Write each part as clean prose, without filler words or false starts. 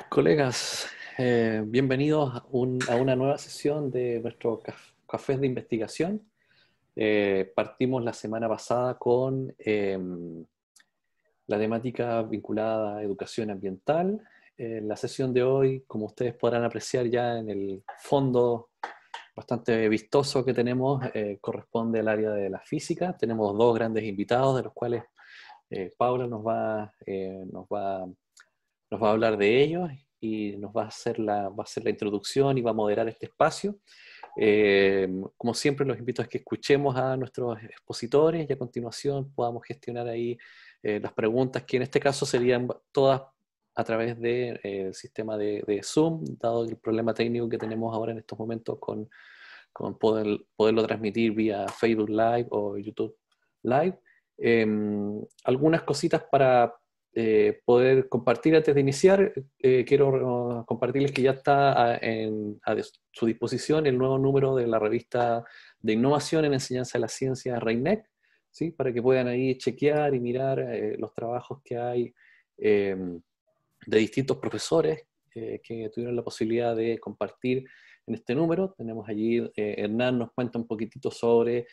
Colegas, bienvenidos a una nueva sesión de nuestro cafés de investigación. Partimos la semana pasada con la temática vinculada a educación ambiental. La sesión de hoy, como ustedes podrán apreciar ya en el fondo bastante vistoso que tenemos, corresponde al área de la física. Tenemos dos grandes invitados, de los cuales Paula nos va a hablar de ellos y nos va a hacer la introducción y va a moderar este espacio. Como siempre, los invito a que escuchemos a nuestros expositores y a continuación podamos gestionar ahí las preguntas, que en este caso serían todas a través del sistema de Zoom, dado el problema técnico que tenemos ahora en estos momentos con poderlo transmitir vía Facebook Live o YouTube Live. Algunas cositas para poder compartir antes de iniciar. Quiero compartirles que ya está a su disposición el nuevo número de la revista de innovación en enseñanza de la ciencia REINEC, ¿sí? Para que puedan ahí chequear y mirar los trabajos que hay de distintos profesores que tuvieron la posibilidad de compartir en este número. Tenemos allí, Hernán nos cuenta un poquitito sobre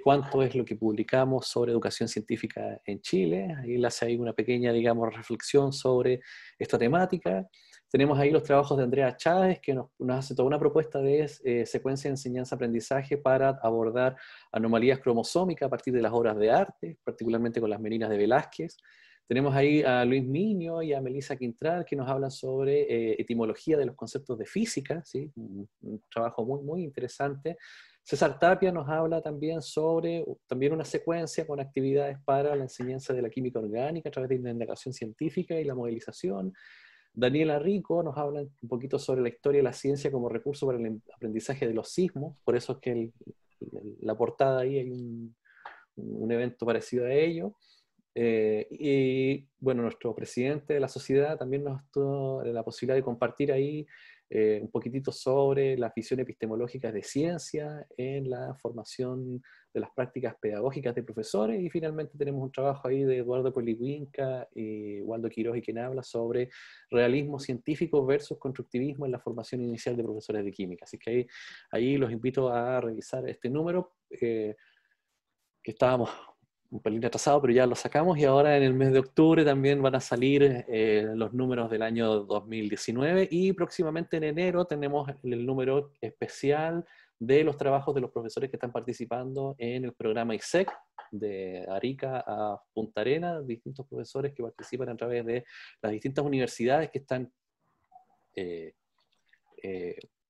cuánto es lo que publicamos sobre educación científica en Chile. Ahí le hace ahí una pequeña, digamos, reflexión sobre esta temática. Tenemos ahí los trabajos de Andrea Chávez, que nos hace toda una propuesta de secuencia de enseñanza-aprendizaje para abordar anomalías cromosómicas a partir de las obras de arte, particularmente con las Meninas de Velázquez. Tenemos ahí a Luis Miño y a Melissa Quintral, que nos hablan sobre etimología de los conceptos de física, ¿sí? Un trabajo muy, muy interesante. César Tapia nos habla también sobre una secuencia con actividades para la enseñanza de la química orgánica a través de la indagación científica y la modelización. Daniela Rico nos habla un poquito sobre la historia de la ciencia como recurso para el aprendizaje de los sismos, por eso es que la portada ahí hay un evento parecido a ello. Y bueno, nuestro presidente de la sociedad también nos tuvo la posibilidad de compartir ahí un poquitito sobre las visiones epistemológicas de ciencia en la formación de las prácticas pedagógicas de profesores. Y finalmente tenemos un trabajo ahí de Eduardo Poliwinca y Waldo Quiroz, y quien habla sobre realismo científico versus constructivismo en la formación inicial de profesores de química. Así que ahí los invito a revisar este número, que estábamos un pelín atrasado, pero ya lo sacamos, y ahora en el mes de octubre también van a salir los números del año 2019, y próximamente en enero tenemos el número especial de los trabajos de los profesores que están participando en el programa ISEC, de Arica a Punta Arenas, distintos profesores que participan a través de las distintas universidades que están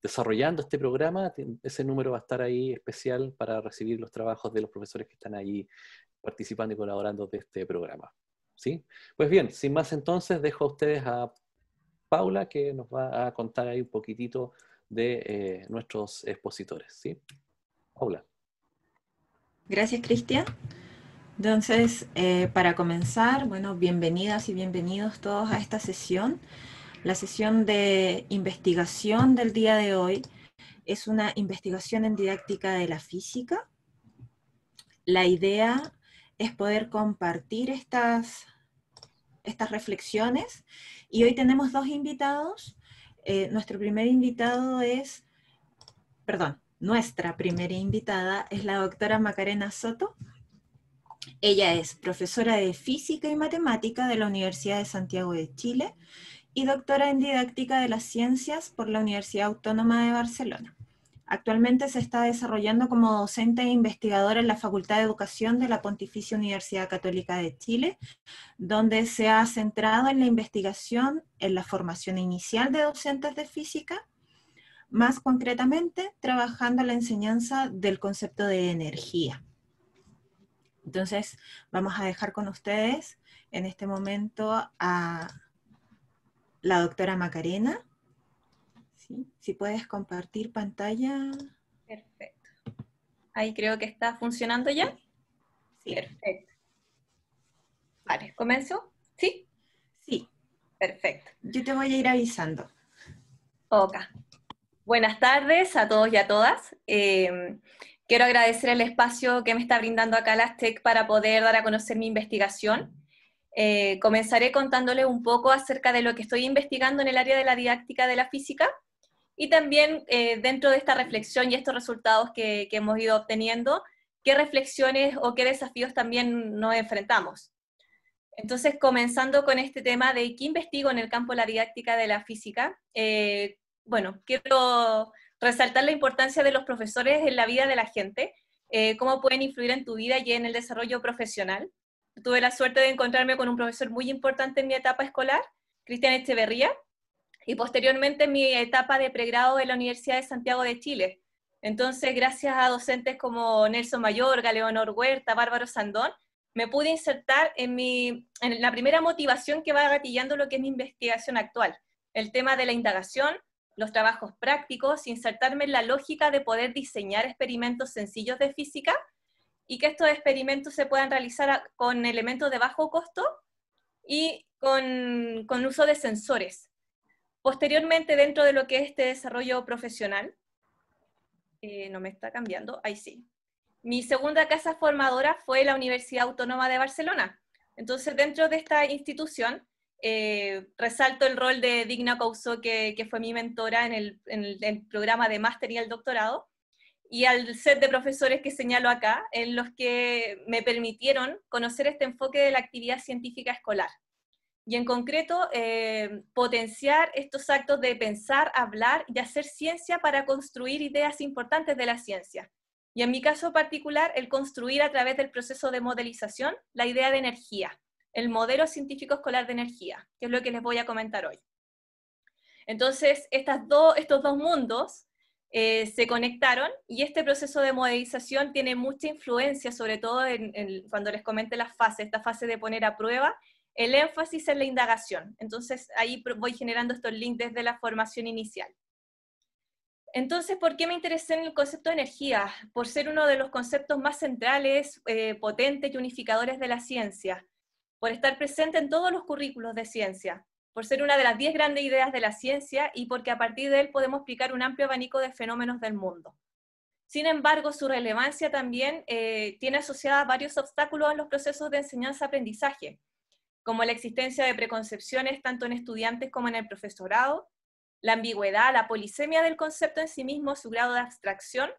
desarrollando este programa. Ese número va a estar ahí especial para recibir los trabajos de los profesores que están ahí participando y colaborando de este programa, ¿sí? Pues bien, sin más entonces, dejo a ustedes a Paula, que nos va a contar ahí un poquitito de nuestros expositores, ¿sí? Paula. Gracias, Cristian. Entonces, para comenzar, bueno, bienvenidas y bienvenidos todos a esta sesión. La sesión de investigación del día de hoy es una investigación en didáctica de la física. La idea es poder compartir estas reflexiones, y hoy tenemos dos invitados. Nuestra primera invitada es la doctora Macarena Soto. Ella es profesora de Física y Matemática de la Universidad de Santiago de Chile y doctora en Didáctica de las Ciencias por la Universidad Autónoma de Barcelona. Actualmente se está desarrollando como docente e investigadora en la Facultad de Educación de la Pontificia Universidad Católica de Chile, donde se ha centrado en la investigación en la formación inicial de docentes de física, más concretamente trabajando en la enseñanza del concepto de energía. Entonces, vamos a dejar con ustedes en este momento a la doctora Macarena. ¿Sí? Si puedes compartir pantalla. Perfecto. Ahí creo que está funcionando ya. Sí. Perfecto. Vale, ¿comenzó? ¿Sí? Sí. Perfecto. Yo te voy a ir avisando. Ok. Buenas tardes a todos y a todas. Quiero agradecer el espacio que me está brindando acá LASTEC para poder dar a conocer mi investigación. Comenzaré contándoles un poco acerca de lo que estoy investigando en el área de la didáctica de la física, y también dentro de esta reflexión y estos resultados que hemos ido obteniendo, qué reflexiones o qué desafíos también nos enfrentamos. Entonces, comenzando con este tema de qué investigo en el campo de la didáctica de la física, bueno, quiero resaltar la importancia de los profesores en la vida de la gente, cómo pueden influir en tu vida y en el desarrollo profesional. Tuve la suerte de encontrarme con un profesor muy importante en mi etapa escolar, Cristian Echeverría, y posteriormente en mi etapa de pregrado de la Universidad de Santiago de Chile. Entonces, gracias a docentes como Nelson Mayorga, Leonor Huerta, Bárbaro Sandón, me pude insertar en la primera motivación que va gatillando lo que es mi investigación actual, el tema de la indagación, los trabajos prácticos, insertarme en la lógica de poder diseñar experimentos sencillos de física y que estos experimentos se puedan realizar con elementos de bajo costo y con uso de sensores. Posteriormente, dentro de lo que es este desarrollo profesional, no me está cambiando, ahí sí. Mi segunda casa formadora fue la Universidad Autónoma de Barcelona. Entonces, dentro de esta institución, resalto el rol de Digna Couso, que fue mi mentora en el programa de máster y el doctorado, y al set de profesores que señalo acá, en los que me permitieron conocer este enfoque de la actividad científica escolar. Y en concreto, potenciar estos actos de pensar, hablar y hacer ciencia para construir ideas importantes de la ciencia. Y en mi caso particular, el construir a través del proceso de modelización la idea de energía, el modelo científico escolar de energía, que es lo que les voy a comentar hoy. Entonces, estos dos mundos se conectaron, y este proceso de modelización tiene mucha influencia, sobre todo cuando les comente las fases, esta fase de poner a prueba, el énfasis en la indagación. Entonces, ahí voy generando estos links desde la formación inicial. Entonces, ¿por qué me interesé en el concepto de energía? Por ser uno de los conceptos más centrales, potentes y unificadores de la ciencia, por estar presente en todos los currículos de ciencia, por ser una de las 10 grandes ideas de la ciencia y porque a partir de él podemos explicar un amplio abanico de fenómenos del mundo. Sin embargo, su relevancia también tiene asociada varios obstáculos en los procesos de enseñanza-aprendizaje, como la existencia de preconcepciones tanto en estudiantes como en el profesorado, la ambigüedad, la polisemia del concepto en sí mismo, su grado de abstracción,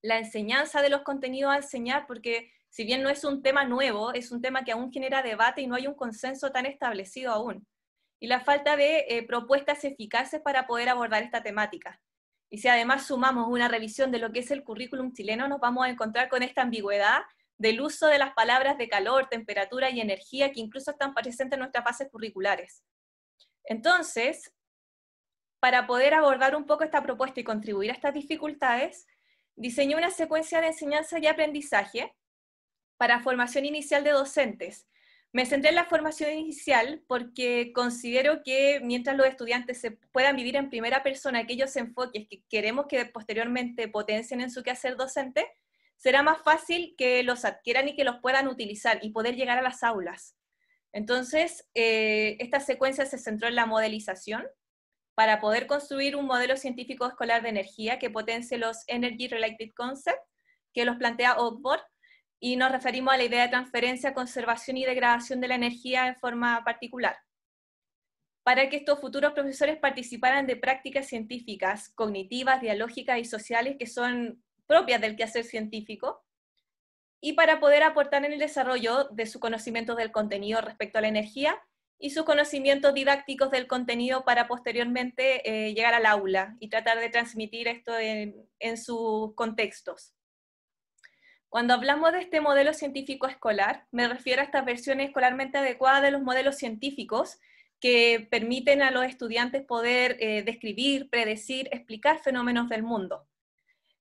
la enseñanza de los contenidos a enseñar, porque si bien no es un tema nuevo, es un tema que aún genera debate y no hay un consenso tan establecido aún, y la falta de propuestas eficaces para poder abordar esta temática. Y si además sumamos una revisión de lo que es el currículum chileno, nos vamos a encontrar con esta ambigüedad del uso de las palabras de calor, temperatura y energía que incluso están presentes en nuestras bases curriculares. Entonces, para poder abordar un poco esta propuesta y contribuir a estas dificultades, diseñé una secuencia de enseñanza y aprendizaje para formación inicial de docentes. Me centré en la formación inicial porque considero que mientras los estudiantes se puedan vivir en primera persona aquellos enfoques que queremos que posteriormente potencien en su quehacer docente, será más fácil que los adquieran y que los puedan utilizar y poder llegar a las aulas. Entonces, esta secuencia se centró en la modelización para poder construir un modelo científico escolar de energía que potencie los Energy Related Concepts, que los plantea Oakford, y nos referimos a la idea de transferencia, conservación y degradación de la energía en forma particular. Para que estos futuros profesores participaran de prácticas científicas, cognitivas, dialógicas y sociales que son propias del quehacer científico, y para poder aportar en el desarrollo de su conocimiento del contenido respecto a la energía y sus conocimientos didácticos del contenido para posteriormente llegar al aula y tratar de transmitir esto en sus contextos. Cuando hablamos de este modelo científico escolar, me refiero a estas versiones escolarmente adecuadas de los modelos científicos que permiten a los estudiantes poder describir, predecir, explicar fenómenos del mundo.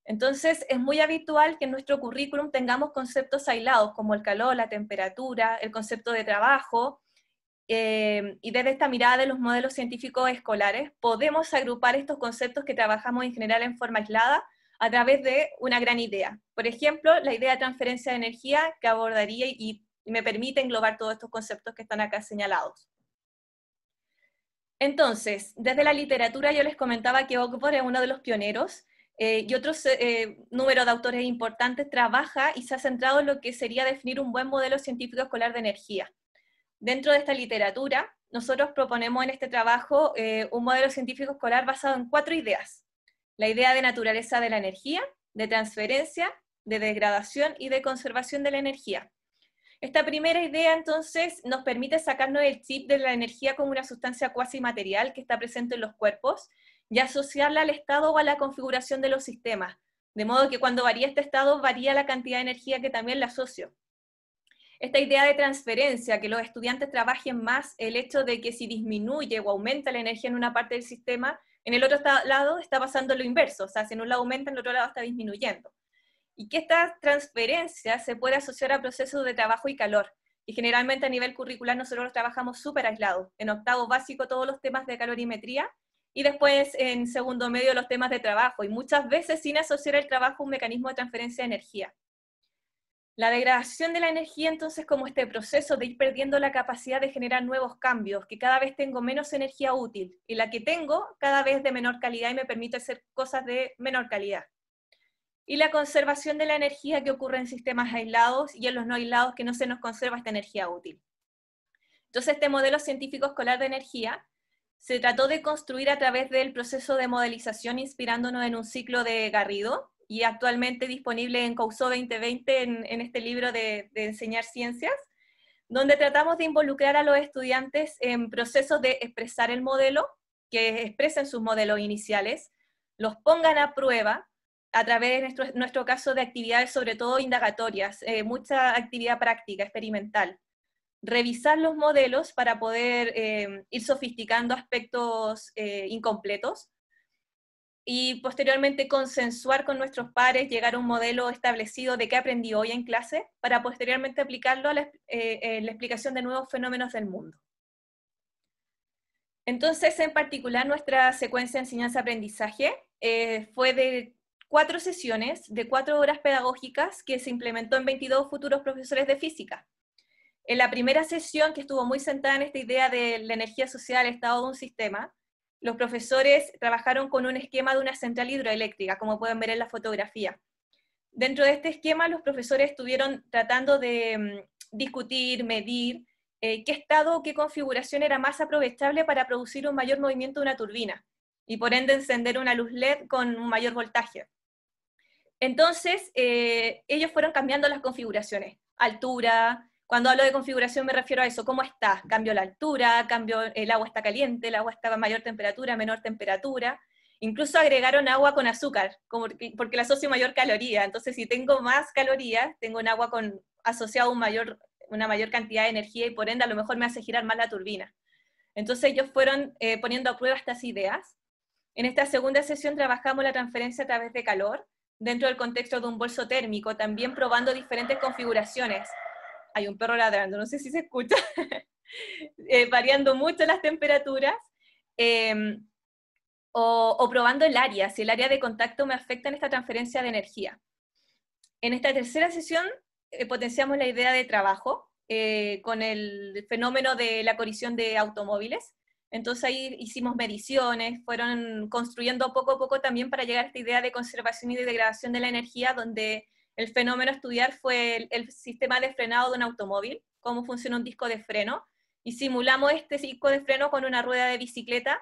Entonces, es muy habitual que en nuestro currículum tengamos conceptos aislados, como el calor, la temperatura, el concepto de trabajo, y desde esta mirada de los modelos científicos escolares, podemos agrupar estos conceptos que trabajamos en general en forma aislada a través de una gran idea. Por ejemplo, la idea de transferencia de energía que abordaría y me permite englobar todos estos conceptos que están acá señalados. Entonces, desde la literatura yo les comentaba que Oakford es uno de los pioneros, y otros número de autores importantes trabaja y se ha centrado en lo que sería definir un buen modelo científico escolar de energía. Dentro de esta literatura, nosotros proponemos en este trabajo un modelo científico escolar basado en 4 ideas. La idea de naturaleza de la energía, de transferencia, de degradación y de conservación de la energía. Esta primera idea, entonces, nos permite sacarnos el chip de la energía como una sustancia cuasi material que está presente en los cuerpos y asociarla al estado o a la configuración de los sistemas, de modo que cuando varía este estado, varía la cantidad de energía que también la asocio. Esta idea de transferencia, que los estudiantes trabajen más el hecho de que si disminuye o aumenta la energía en una parte del sistema, en el otro lado está pasando lo inverso, o sea, si en un lado aumenta, en el otro lado está disminuyendo. Y que esta transferencia se puede asociar a procesos de trabajo y calor. Y generalmente a nivel curricular nosotros trabajamos súper aislados. En octavo básico todos los temas de calorimetría, y después en segundo medio los temas de trabajo, y muchas veces sin asociar el trabajo a un mecanismo de transferencia de energía. La degradación de la energía, entonces, como este proceso de ir perdiendo la capacidad de generar nuevos cambios, que cada vez tengo menos energía útil, y la que tengo cada vez de menor calidad y me permite hacer cosas de menor calidad. Y la conservación de la energía que ocurre en sistemas aislados y en los no aislados, que no se nos conserva esta energía útil. Entonces, este modelo científico escolar de energía se trató de construir a través del proceso de modelización inspirándonos en un ciclo de Garrido, y actualmente disponible en Coursó 2020 en este libro de Enseñar Ciencias, donde tratamos de involucrar a los estudiantes en procesos de expresar el modelo, que expresen sus modelos iniciales, los pongan a prueba, a través de nuestro caso de actividades sobre todo indagatorias, mucha actividad práctica, experimental. Revisar los modelos para poder ir sofisticando aspectos incompletos, y posteriormente consensuar con nuestros pares, llegar a un modelo establecido de qué aprendí hoy en clase, para posteriormente aplicarlo a la explicación de nuevos fenómenos del mundo. Entonces, en particular, nuestra secuencia de enseñanza-aprendizaje fue de 4 sesiones de 4 horas pedagógicas que se implementó en 22 futuros profesores de física. En la primera sesión, que estuvo muy centrada en esta idea de la energía asociada al estado de un sistema, los profesores trabajaron con un esquema de una central hidroeléctrica, como pueden ver en la fotografía. Dentro de este esquema, los profesores estuvieron tratando de discutir, medir qué estado o qué configuración era más aprovechable para producir un mayor movimiento de una turbina, y por ende encender una luz LED con un mayor voltaje. Entonces, ellos fueron cambiando las configuraciones, altura. Cuando hablo de configuración me refiero a eso, ¿cómo está? Cambio la altura, cambio el agua está caliente, el agua está a mayor temperatura, menor temperatura. Incluso agregaron agua con azúcar, porque le asocio mayor caloría. Entonces, si tengo más calorías, tengo un agua asociado a una mayor cantidad de energía, y por ende a lo mejor me hace girar más la turbina. Entonces ellos fueron poniendo a prueba estas ideas. En esta segunda sesión trabajamos la transferencia a través de calor, dentro del contexto de un bolso térmico, también probando diferentes configuraciones. Hay un perro ladrando, no sé si se escucha, variando mucho las temperaturas, o probando el área, si el área de contacto me afecta en esta transferencia de energía. En esta tercera sesión potenciamos la idea de trabajo con el fenómeno de la colisión de automóviles. Entonces ahí hicimos mediciones, fueron construyendo poco a poco también para llegar a esta idea de conservación y de degradación de la energía, donde el fenómeno a estudiar fue el sistema de frenado de un automóvil, cómo funciona un disco de freno, y simulamos este disco de freno con una rueda de bicicleta,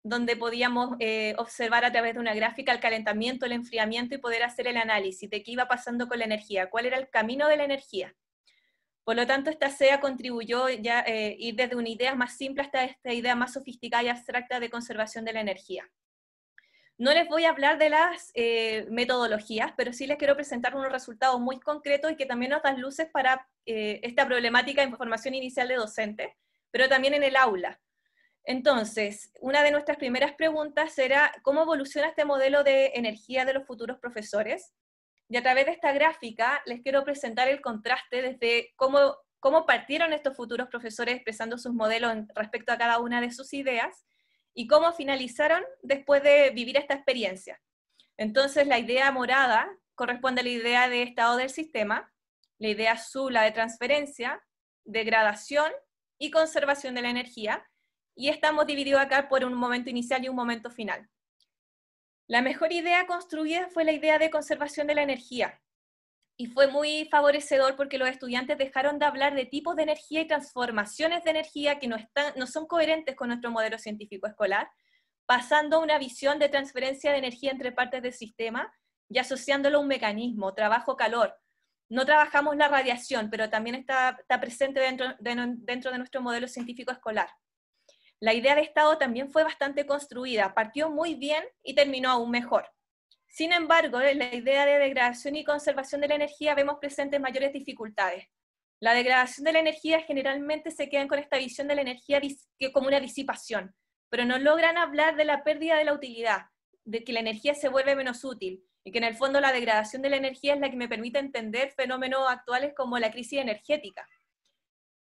donde podíamos observar a través de una gráfica el calentamiento, el enfriamiento, y poder hacer el análisis de qué iba pasando con la energía, cuál era el camino de la energía. Por lo tanto, esta SEA contribuyó ya ir desde una idea más simple hasta esta idea más sofisticada y abstracta de conservación de la energía. No les voy a hablar de las metodologías, pero sí les quiero presentar unos resultados muy concretos y que también nos dan luces para esta problemática de formación inicial de docente, pero también en el aula. Entonces, una de nuestras primeras preguntas era ¿cómo evoluciona este modelo de energía de los futuros profesores? Y a través de esta gráfica les quiero presentar el contraste desde cómo partieron estos futuros profesores expresando sus modelos respecto a cada una de sus ideas, y cómo finalizaron después de vivir esta experiencia. Entonces, la idea morada corresponde a la idea de estado del sistema, la idea azul, la de transferencia, degradación y conservación de la energía, y estamos divididos acá por un momento inicial y un momento final. La mejor idea construida fue la idea de conservación de la energía. Y fue muy favorecedor porque los estudiantes dejaron de hablar de tipos de energía y transformaciones de energía que no son coherentes con nuestro modelo científico escolar, pasando a una visión de transferencia de energía entre partes del sistema y asociándolo a un mecanismo, trabajo-calor. No trabajamos la radiación, pero también está presente dentro de nuestro modelo científico escolar. La idea de Estado también fue bastante construida, partió muy bien y terminó aún mejor. Sin embargo, en la idea de degradación y conservación de la energía vemos presentes mayores dificultades. La degradación de la energía generalmente se quedan con esta visión de la energía como una disipación, pero no logran hablar de la pérdida de la utilidad, de que la energía se vuelve menos útil, y que en el fondo la degradación de la energía es la que me permite entender fenómenos actuales como la crisis energética.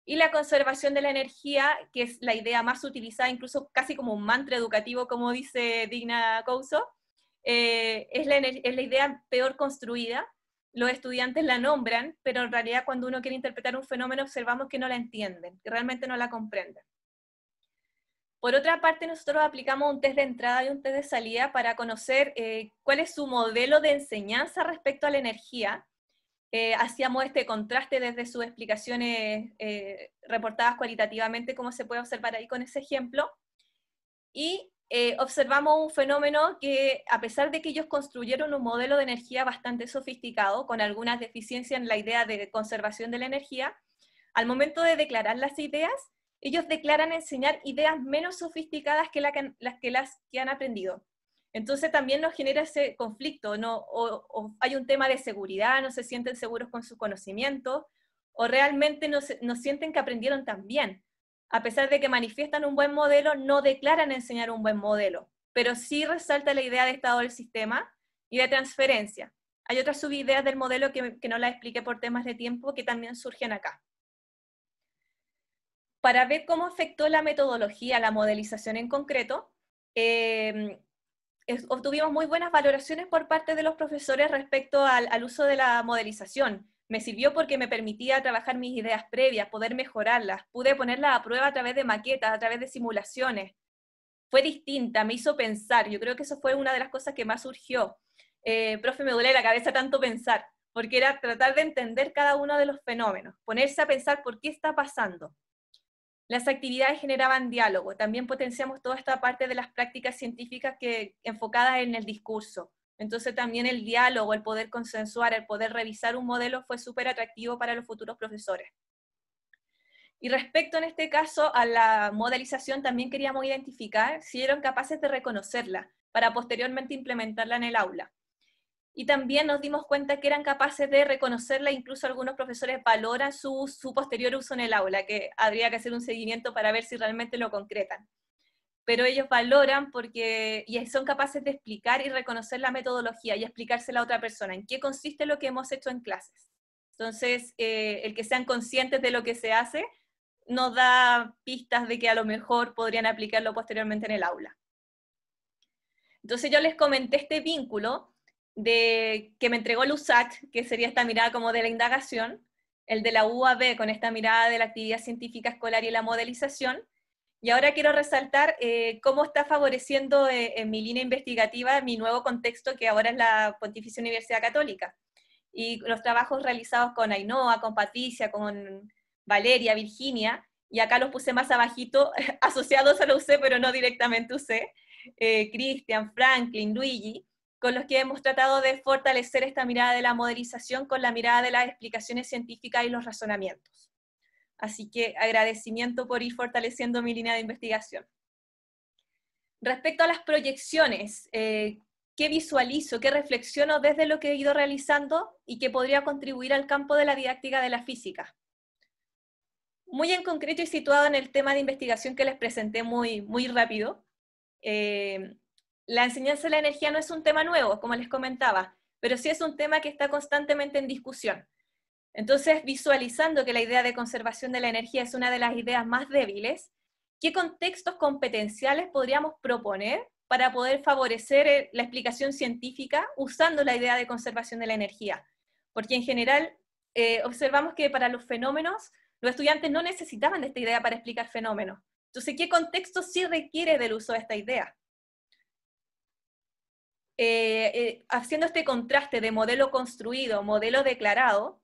Y la conservación de la energía, que es la idea más utilizada, incluso casi como un mantra educativo, como dice Digna Couso, es la idea peor construida. Los estudiantes la nombran, pero en realidad cuando uno quiere interpretar un fenómeno observamos que no la entienden, que realmente no la comprenden. Por otra parte, nosotros aplicamos un test de entrada y un test de salida para conocer cuál es su modelo de enseñanza respecto a la energía. Hacíamos este contraste desde sus explicaciones reportadas cualitativamente, como se puede observar ahí con ese ejemplo, y observamos un fenómeno que, a pesar de que ellos construyeron un modelo de energía bastante sofisticado, con algunas deficiencias en la idea de conservación de la energía, al momento de declarar las ideas, ellos declaran enseñar ideas menos sofisticadas que las que han aprendido. Entonces también nos genera ese conflicto, ¿no? O hay un tema de seguridad, no se sienten seguros con sus conocimientos, o realmente no sienten que aprendieron tan bien. A pesar de que manifiestan un buen modelo, no declaran enseñar un buen modelo, pero sí resalta la idea de estado del sistema y de transferencia. Hay otras subideas del modelo que no las expliqué por temas de tiempo que también surgen acá. Para ver cómo afectó la metodología, la modelización en concreto, obtuvimos muy buenas valoraciones por parte de los profesores respecto al uso de la modelización. Me sirvió porque me permitía trabajar mis ideas previas, poder mejorarlas, pude ponerlas a prueba a través de maquetas, a través de simulaciones. Fue distinta, me hizo pensar, yo creo que eso fue una de las cosas que más surgió. Profe, me duele la cabeza tanto pensar, porque era tratar de entender cada uno de los fenómenos, ponerse a pensar por qué está pasando. Las actividades generaban diálogo, también potenciamos toda esta parte de las prácticas científicas enfocadas en el discurso. Entonces también el diálogo, el poder consensuar, el poder revisar un modelo fue súper atractivo para los futuros profesores. Y respecto en este caso a la modelización, también queríamos identificar si eran capaces de reconocerla para posteriormente implementarla en el aula. Y también nos dimos cuenta que eran capaces de reconocerla, incluso algunos profesores valoran su posterior uso en el aula, que habría que hacer un seguimiento para ver si realmente lo concretan. Pero ellos valoran y son capaces de explicar y reconocer la metodología y explicársela a otra persona, en qué consiste lo que hemos hecho en clases. Entonces, el que sean conscientes de lo que se hace, nos da pistas de que a lo mejor podrían aplicarlo posteriormente en el aula. Entonces yo les comenté este vínculo que me entregó el USACH, que sería esta mirada como de la indagación, el de la UAB con esta mirada de la actividad científica escolar y la modelización, y ahora quiero resaltar cómo está favoreciendo en mi línea investigativa mi nuevo contexto, que ahora es la Pontificia Universidad Católica, y los trabajos realizados con Ainhoa, con Patricia, con Valeria, Virginia, y acá los puse más abajito, asociados a la UC, pero no directamente UC, Cristian, Franklin, Luigi, con los que hemos tratado de fortalecer esta mirada de la modelización con la mirada de las explicaciones científicas y los razonamientos. Así que agradecimiento por ir fortaleciendo mi línea de investigación. Respecto a las proyecciones, ¿qué visualizo, qué reflexiono desde lo que he ido realizando y que podría contribuir al campo de la didáctica de la física? Muy en concreto y situado en el tema de investigación que les presenté muy rápido, la enseñanza de la energía no es un tema nuevo, como les comentaba, pero sí es un tema que está constantemente en discusión. Entonces, visualizando que la idea de conservación de la energía es una de las ideas más débiles, ¿qué contextos competenciales podríamos proponer para poder favorecer la explicación científica usando la idea de conservación de la energía? Porque en general observamos que para los fenómenos, los estudiantes no necesitaban de esta idea para explicar fenómenos. Entonces, ¿qué contexto sí requiere del uso de esta idea? haciendo este contraste de modelo construido, modelo declarado,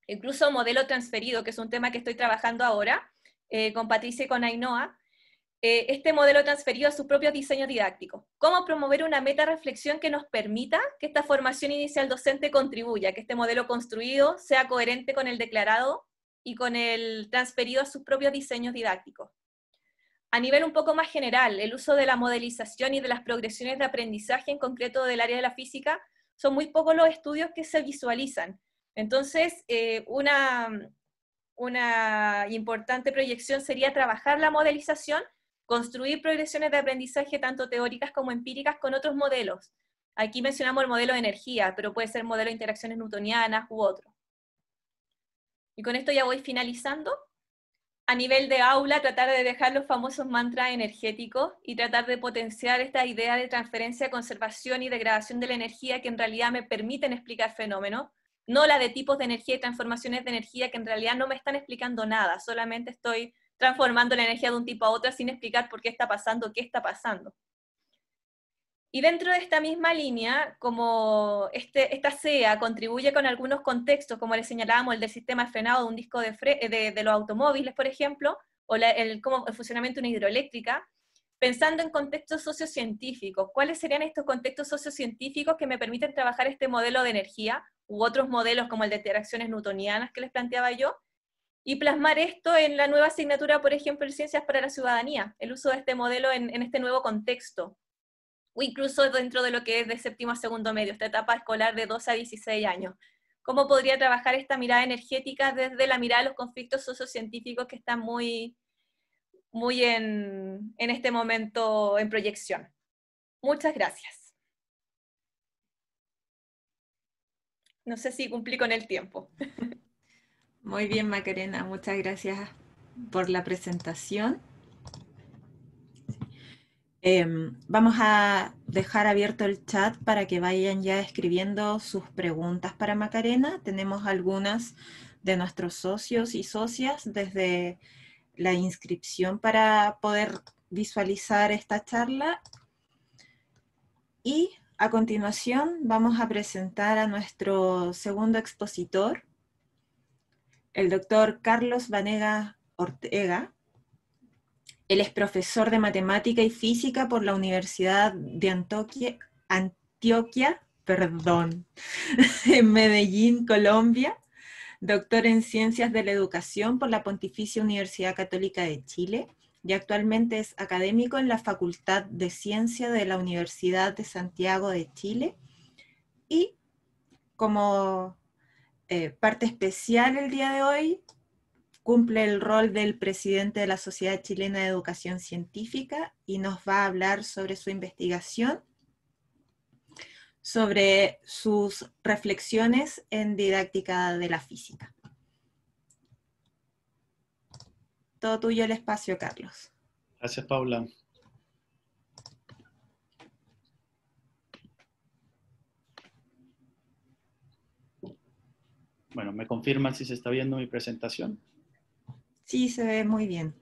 incluso modelo transferido, que es un tema que estoy trabajando ahora con Patricia y con Ainhoa, este modelo transferido a sus propios diseños didácticos. Cómo promover una meta reflexión que nos permita que esta formación inicial docente contribuya, que este modelo construido sea coherente con el declarado y con el transferido a sus propios diseños didácticos. A nivel un poco más general, el uso de la modelización y de las progresiones de aprendizaje, en concreto del área de la física, son muy pocos los estudios que se visualizan. Entonces, una importante proyección sería trabajar la modelización, construir progresiones de aprendizaje tanto teóricas como empíricas con otros modelos. Aquí mencionamos el modelo de energía, pero puede ser modelo de interacciones newtonianas u otro. Y con esto ya voy finalizando. A nivel de aula, tratar de dejar los famosos mantras energéticos y tratar de potenciar esta idea de transferencia, conservación y degradación de la energía que en realidad me permiten explicar fenómenos, no la de tipos de energía y transformaciones de energía que en realidad no me están explicando nada, solamente estoy transformando la energía de un tipo a otra sin explicar por qué está pasando, qué está pasando. Y dentro de esta misma línea, como esta CEA contribuye con algunos contextos, como les señalábamos, el del sistema de frenado de un disco de los automóviles, por ejemplo, o el funcionamiento de una hidroeléctrica, pensando en contextos sociocientíficos. ¿Cuáles serían estos contextos sociocientíficos que me permiten trabajar este modelo de energía, u otros modelos como el de interacciones newtonianas que les planteaba yo, y plasmar esto en la nueva asignatura, por ejemplo, en Ciencias para la Ciudadanía, el uso de este modelo en este nuevo contexto, o incluso dentro de lo que es de séptimo a segundo medio, esta etapa escolar de 12 a 16 años. ¿Cómo podría trabajar esta mirada energética desde la mirada de los conflictos sociocientíficos que están muy en este momento en proyección? Muchas gracias. No sé si cumplí con el tiempo. Muy bien, Macarena, muchas gracias por la presentación. Vamos a dejar abierto el chat para que vayan ya escribiendo sus preguntas para Macarena. Tenemos algunas de nuestros socios y socias desde la inscripción para poder visualizar esta charla. Y a continuación vamos a presentar a nuestro segundo expositor, el doctor Carlos Vanegas Ortega. Él es profesor de matemática y física por la Universidad de Antioquia, en Medellín, Colombia. Doctor en Ciencias de la Educación por la Pontificia Universidad Católica de Chile y actualmente es académico en la Facultad de Ciencia de la Universidad de Santiago de Chile. Y como parte especial el día de hoy, cumple el rol del presidente de la Sociedad Chilena de Educación Científica y nos va a hablar sobre su investigación, sobre sus reflexiones en didáctica de la física. Todo tuyo el espacio, Carlos. Gracias, Paula. Bueno, ¿me confirman si se está viendo mi presentación? Sí, se ve muy bien.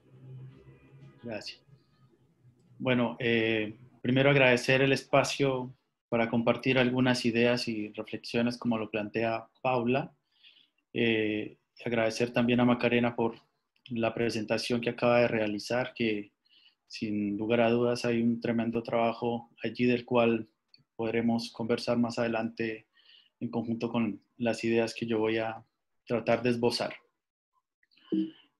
Gracias. Bueno, primero agradecer el espacio para compartir algunas ideas y reflexiones como lo plantea Paula. Agradecer también a Macarena por la presentación que acaba de realizar, que sin lugar a dudas hay un tremendo trabajo allí del cual podremos conversar más adelante en conjunto con las ideas que yo voy a tratar de esbozar.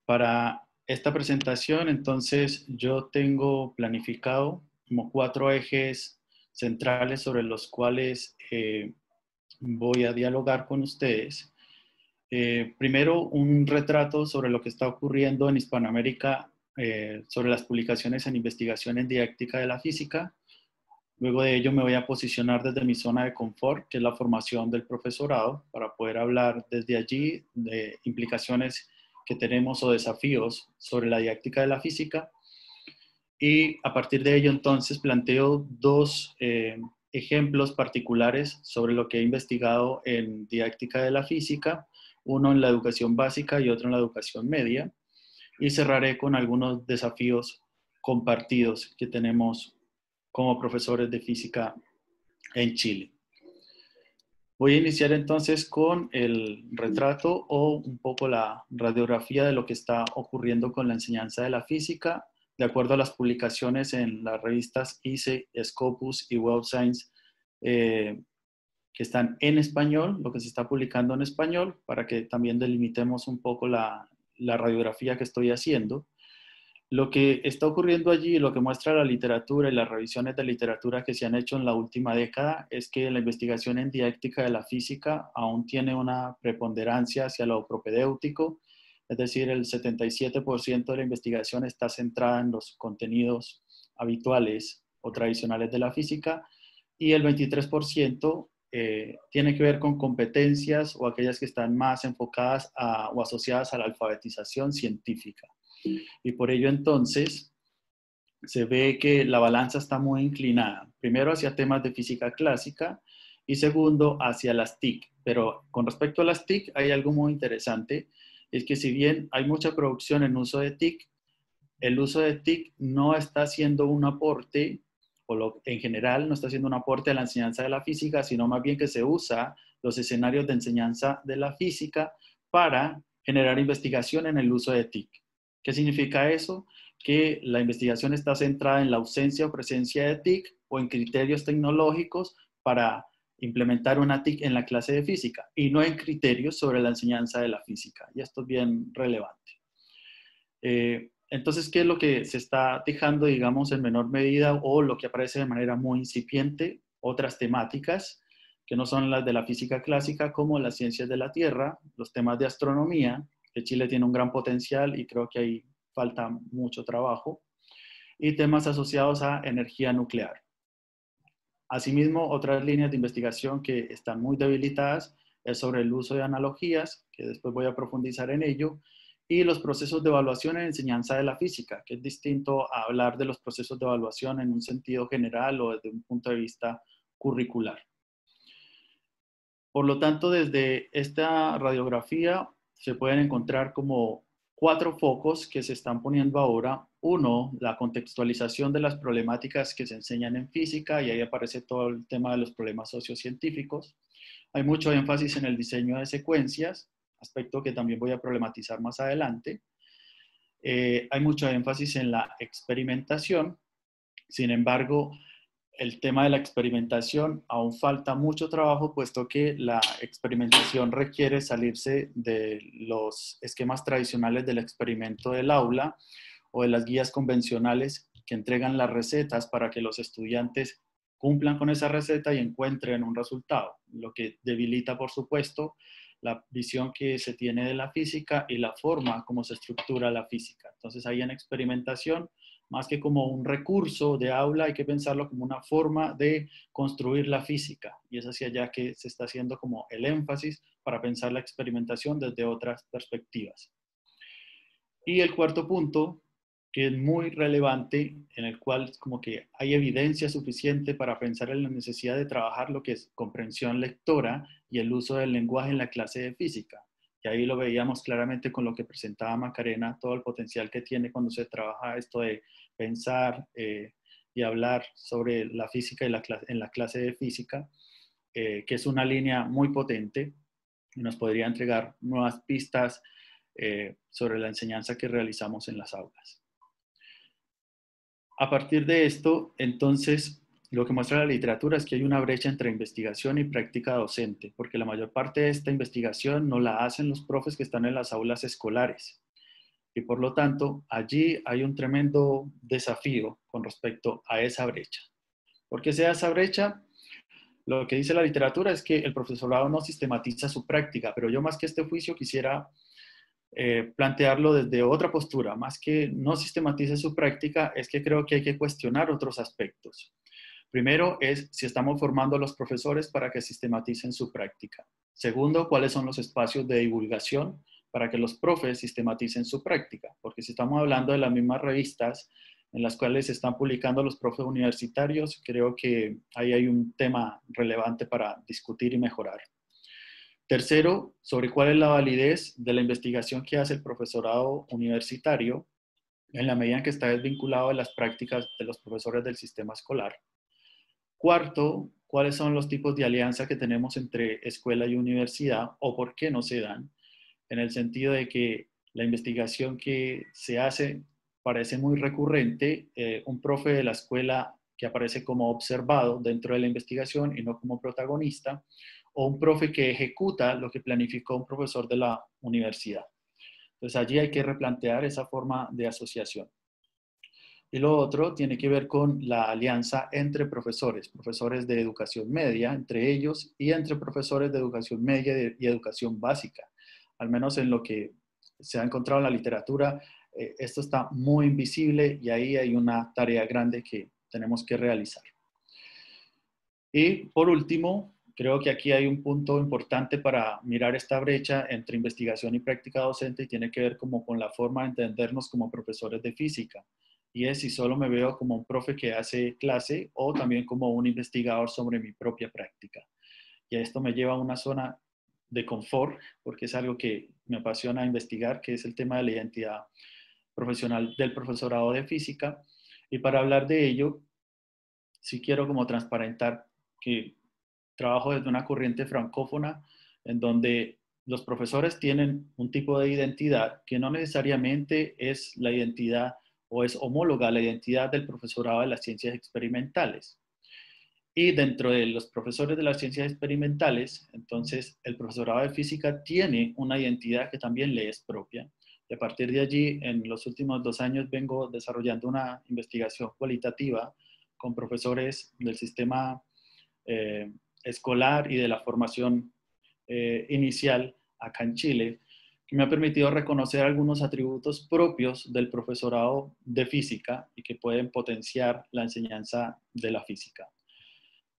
Para esta presentación, entonces, yo tengo planificado como 4 ejes centrales sobre los cuales voy a dialogar con ustedes. Primero, un retrato sobre lo que está ocurriendo en Hispanoamérica, sobre las publicaciones en investigación en didáctica de la física. Luego de ello me voy a posicionar desde mi zona de confort, que es la formación del profesorado, para poder hablar desde allí de implicaciones que tenemos o desafíos sobre la didáctica de la física. Y a partir de ello entonces planteo 2 ejemplos particulares sobre lo que he investigado en didáctica de la física, uno en la educación básica y otro en la educación media, y cerraré con algunos desafíos compartidos que tenemos como profesores de física en Chile. Voy a iniciar entonces con el retrato o un poco la radiografía de lo que está ocurriendo con la enseñanza de la física, de acuerdo a las publicaciones en las revistas ICE, Scopus y Web Science, que están en español, lo que se está publicando en español, para que también delimitemos un poco la radiografía que estoy haciendo. Lo que está ocurriendo allí, lo que muestra la literatura y las revisiones de literatura que se han hecho en la última década, es que la investigación en didáctica de la física aún tiene una preponderancia hacia lo propedéutico, es decir, el 77% de la investigación está centrada en los contenidos habituales o tradicionales de la física, y el 23% tiene que ver con competencias o aquellas que están más enfocadas o asociadas a la alfabetización científica. Y por ello entonces se ve que la balanza está muy inclinada, primero hacia temas de física clásica y segundo hacia las TIC. Pero con respecto a las TIC hay algo muy interesante, es que si bien hay mucha producción en uso de TIC, el uso de TIC no está haciendo un aporte, en general no está haciendo un aporte a la enseñanza de la física, sino más bien que se usa los escenarios de enseñanza de la física para generar investigación en el uso de TIC. ¿Qué significa eso? Que la investigación está centrada en la ausencia o presencia de TIC o en criterios tecnológicos para implementar una TIC en la clase de física y no en criterios sobre la enseñanza de la física. Y esto es bien relevante. Entonces, ¿qué es lo que se está dejando, digamos, en menor medida o lo que aparece de manera muy incipiente? Otras temáticas que no son las de la física clásica, como las ciencias de la Tierra, los temas de astronomía, que Chile tiene un gran potencial y creo que ahí falta mucho trabajo, y temas asociados a energía nuclear. Asimismo, otras líneas de investigación que están muy debilitadas es sobre el uso de analogías, que después voy a profundizar en ello, y los procesos de evaluación en enseñanza de la física, que es distinto a hablar de los procesos de evaluación en un sentido general o desde un punto de vista curricular. Por lo tanto, desde esta radiografía se pueden encontrar como 4 focos que se están poniendo ahora. Uno, la contextualización de las problemáticas que se enseñan en física, y ahí aparece todo el tema de los problemas sociocientíficos. Hay mucho énfasis en el diseño de secuencias, aspecto que también voy a problematizar más adelante. Hay mucho énfasis en la experimentación. Sin embargo, el tema de la experimentación aún falta mucho trabajo, puesto que la experimentación requiere salirse de los esquemas tradicionales del experimento del aula o de las guías convencionales que entregan las recetas para que los estudiantes cumplan con esa receta y encuentren un resultado, lo que debilita, por supuesto, la visión que se tiene de la física y la forma como se estructura la física. Entonces, ahí en experimentación, más que como un recurso de aula, hay que pensarlo como una forma de construir la física. Y es hacia allá que se está haciendo como el énfasis para pensar la experimentación desde otras perspectivas. Y el cuarto punto, que es muy relevante, en el cual como que hay evidencia suficiente para pensar en la necesidad de trabajar lo que es comprensión lectora y el uso del lenguaje en la clase de física. Y ahí lo veíamos claramente con lo que presentaba Macarena, todo el potencial que tiene cuando se trabaja esto de pensar y hablar sobre la física en la clase de física, que es una línea muy potente y nos podría entregar nuevas pistas sobre la enseñanza que realizamos en las aulas. A partir de esto, entonces, lo que muestra la literatura es que hay una brecha entre investigación y práctica docente, porque la mayor parte de esta investigación no la hacen los profes que están en las aulas escolares. Y por lo tanto, allí hay un tremendo desafío con respecto a esa brecha. ¿Por qué se da esa brecha? Lo que dice la literatura es que el profesorado no sistematiza su práctica, pero yo más que este juicio quisiera plantearlo desde otra postura. Más que no sistematice su práctica, es que creo que hay que cuestionar otros aspectos. Primero es si estamos formando a los profesores para que sistematicen su práctica. Segundo, cuáles son los espacios de divulgación para que los profes sistematicen su práctica. Porque si estamos hablando de las mismas revistas en las cuales se están publicando los profes universitarios, creo que ahí hay un tema relevante para discutir y mejorar. Tercero, sobre cuál es la validez de la investigación que hace el profesorado universitario en la medida en que está desvinculado de las prácticas de los profesores del sistema escolar. Cuarto, cuáles son los tipos de alianza que tenemos entre escuela y universidad o por qué no se dan, en el sentido de que la investigación que se hace parece muy recurrente, un profe de la escuela que aparece como observado dentro de la investigación y no como protagonista, o un profe que ejecuta lo que planificó un profesor de la universidad. Entonces allí hay que replantear esa forma de asociación. Y lo otro tiene que ver con la alianza entre profesores, profesores de educación media, entre ellos, y entre profesores de educación media y educación básica. Al menos en lo que se ha encontrado en la literatura, esto está muy invisible y ahí hay una tarea grande que tenemos que realizar. Y por último, creo que aquí hay un punto importante para mirar esta brecha entre investigación y práctica docente y tiene que ver como con la forma de entendernos como profesores de física. Y es si solo me veo como un profe que hace clase o también como un investigador sobre mi propia práctica. Y esto me lleva a una zona de confort, porque es algo que me apasiona investigar, que es el tema de la identidad profesional del profesorado de física. Y para hablar de ello, sí quiero como transparentar que trabajo desde una corriente francófona en donde los profesores tienen un tipo de identidad que no necesariamente es la identidad o es homóloga a la identidad del profesorado de las ciencias experimentales. Y dentro de los profesores de las ciencias experimentales, entonces el profesorado de física tiene una identidad que también le es propia. Y a partir de allí, en los últimos 2 años vengo desarrollando una investigación cualitativa con profesores del sistema escolar y de la formación inicial acá en Chile, que me ha permitido reconocer algunos atributos propios del profesorado de física y que pueden potenciar la enseñanza de la física.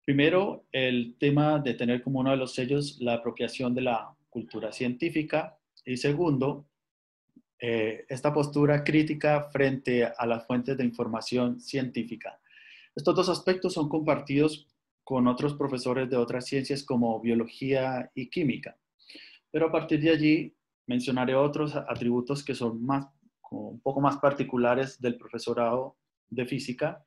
Primero, el tema de tener como uno de los sellos la apropiación de la cultura científica y segundo, esta postura crítica frente a las fuentes de información científica. Estos dos aspectos son compartidos con otros profesores de otras ciencias como biología y química. Pero a partir de allí mencionaré otros atributos que son un poco más particulares del profesorado de física.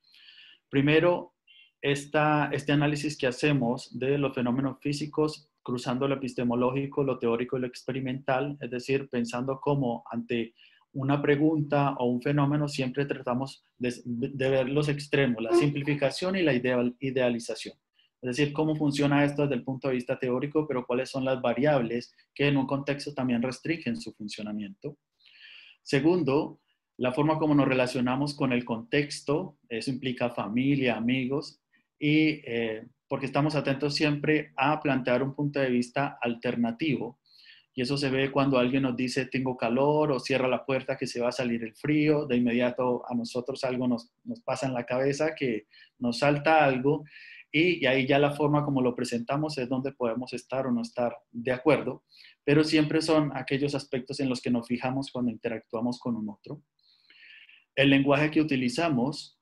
Primero, este análisis que hacemos de los fenómenos físicos cruzando lo epistemológico, lo teórico y lo experimental, es decir, pensando cómo ante una pregunta o un fenómeno siempre tratamos de ver los extremos, la simplificación y la idealización. Es decir, cómo funciona esto desde el punto de vista teórico, pero cuáles son las variables que en un contexto también restringen su funcionamiento. Segundo, la forma como nos relacionamos con el contexto, eso implica familia, amigos, y porque estamos atentos siempre a plantear un punto de vista alternativo. Y eso se ve cuando alguien nos dice tengo calor o cierra la puerta que se va a salir el frío, de inmediato a nosotros algo nos pasa en la cabeza, que nos salta algo y ahí ya la forma como lo presentamos es donde podemos estar o no estar de acuerdo, pero siempre son aquellos aspectos en los que nos fijamos cuando interactuamos con un otro. El lenguaje que utilizamos,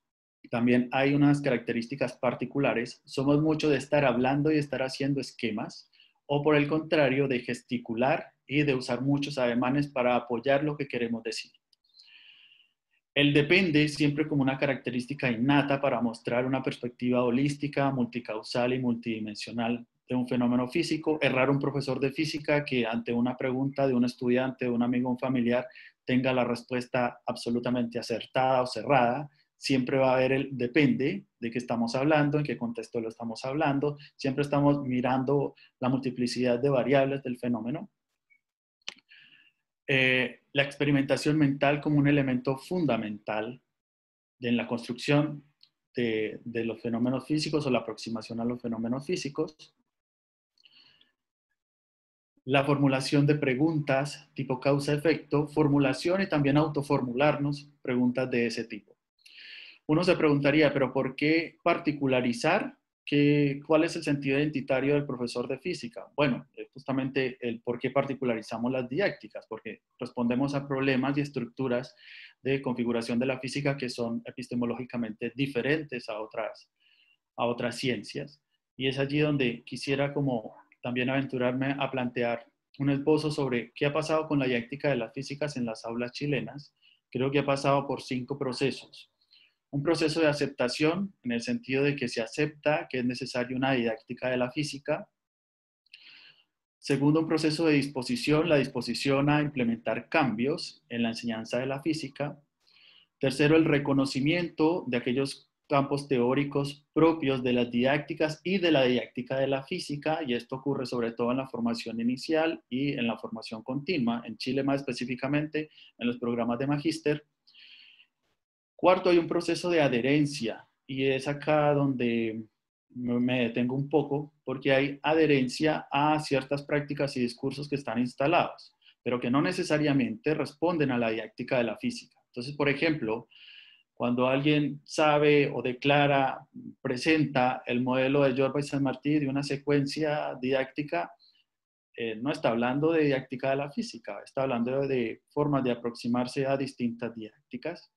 también hay unas características particulares. Somos mucho de estar hablando y estar haciendo esquemas, o por el contrario, de gesticular y de usar muchos ademanes para apoyar lo que queremos decir. El depende siempre como una característica innata para mostrar una perspectiva holística, multicausal y multidimensional de un fenómeno físico. Errar un profesor de física que ante una pregunta de un estudiante, de un amigo, un familiar, tenga la respuesta absolutamente acertada o cerrada. Siempre va a haber el depende de qué estamos hablando, en qué contexto lo estamos hablando. Siempre estamos mirando la multiplicidad de variables del fenómeno. La experimentación mental como un elemento fundamental en la construcción de los fenómenos físicos o la aproximación a los fenómenos físicos. La formulación de preguntas tipo causa-efecto, formulación y también autoformularnos preguntas de ese tipo. Uno se preguntaría, ¿pero por qué particularizar? ¿Cuál es el sentido identitario del profesor de física? Bueno, justamente el por qué particularizamos las didácticas, porque respondemos a problemas y estructuras de configuración de la física que son epistemológicamente diferentes a otras ciencias. Y es allí donde quisiera como también aventurarme a plantear un esbozo sobre qué ha pasado con la didáctica de las físicas en las aulas chilenas. Creo que ha pasado por 5 procesos. Un proceso de aceptación, en el sentido de que se acepta que es necesaria una didáctica de la física. Segundo, un proceso de disposición, la disposición a implementar cambios en la enseñanza de la física. Tercero, el reconocimiento de aquellos campos teóricos propios de las didácticas y de la didáctica de la física, y esto ocurre sobre todo en la formación inicial y en la formación continua, en Chile más específicamente en los programas de magíster. Cuarto, hay un proceso de adherencia, y es acá donde me detengo un poco, porque hay adherencia a ciertas prácticas y discursos que están instalados, pero que no necesariamente responden a la didáctica de la física. Entonces, por ejemplo, cuando alguien sabe o declara, presenta el modelo de Jorba y San Martí de una secuencia didáctica, no está hablando de didáctica de la física, está hablando de formas de aproximarse a distintas didácticas.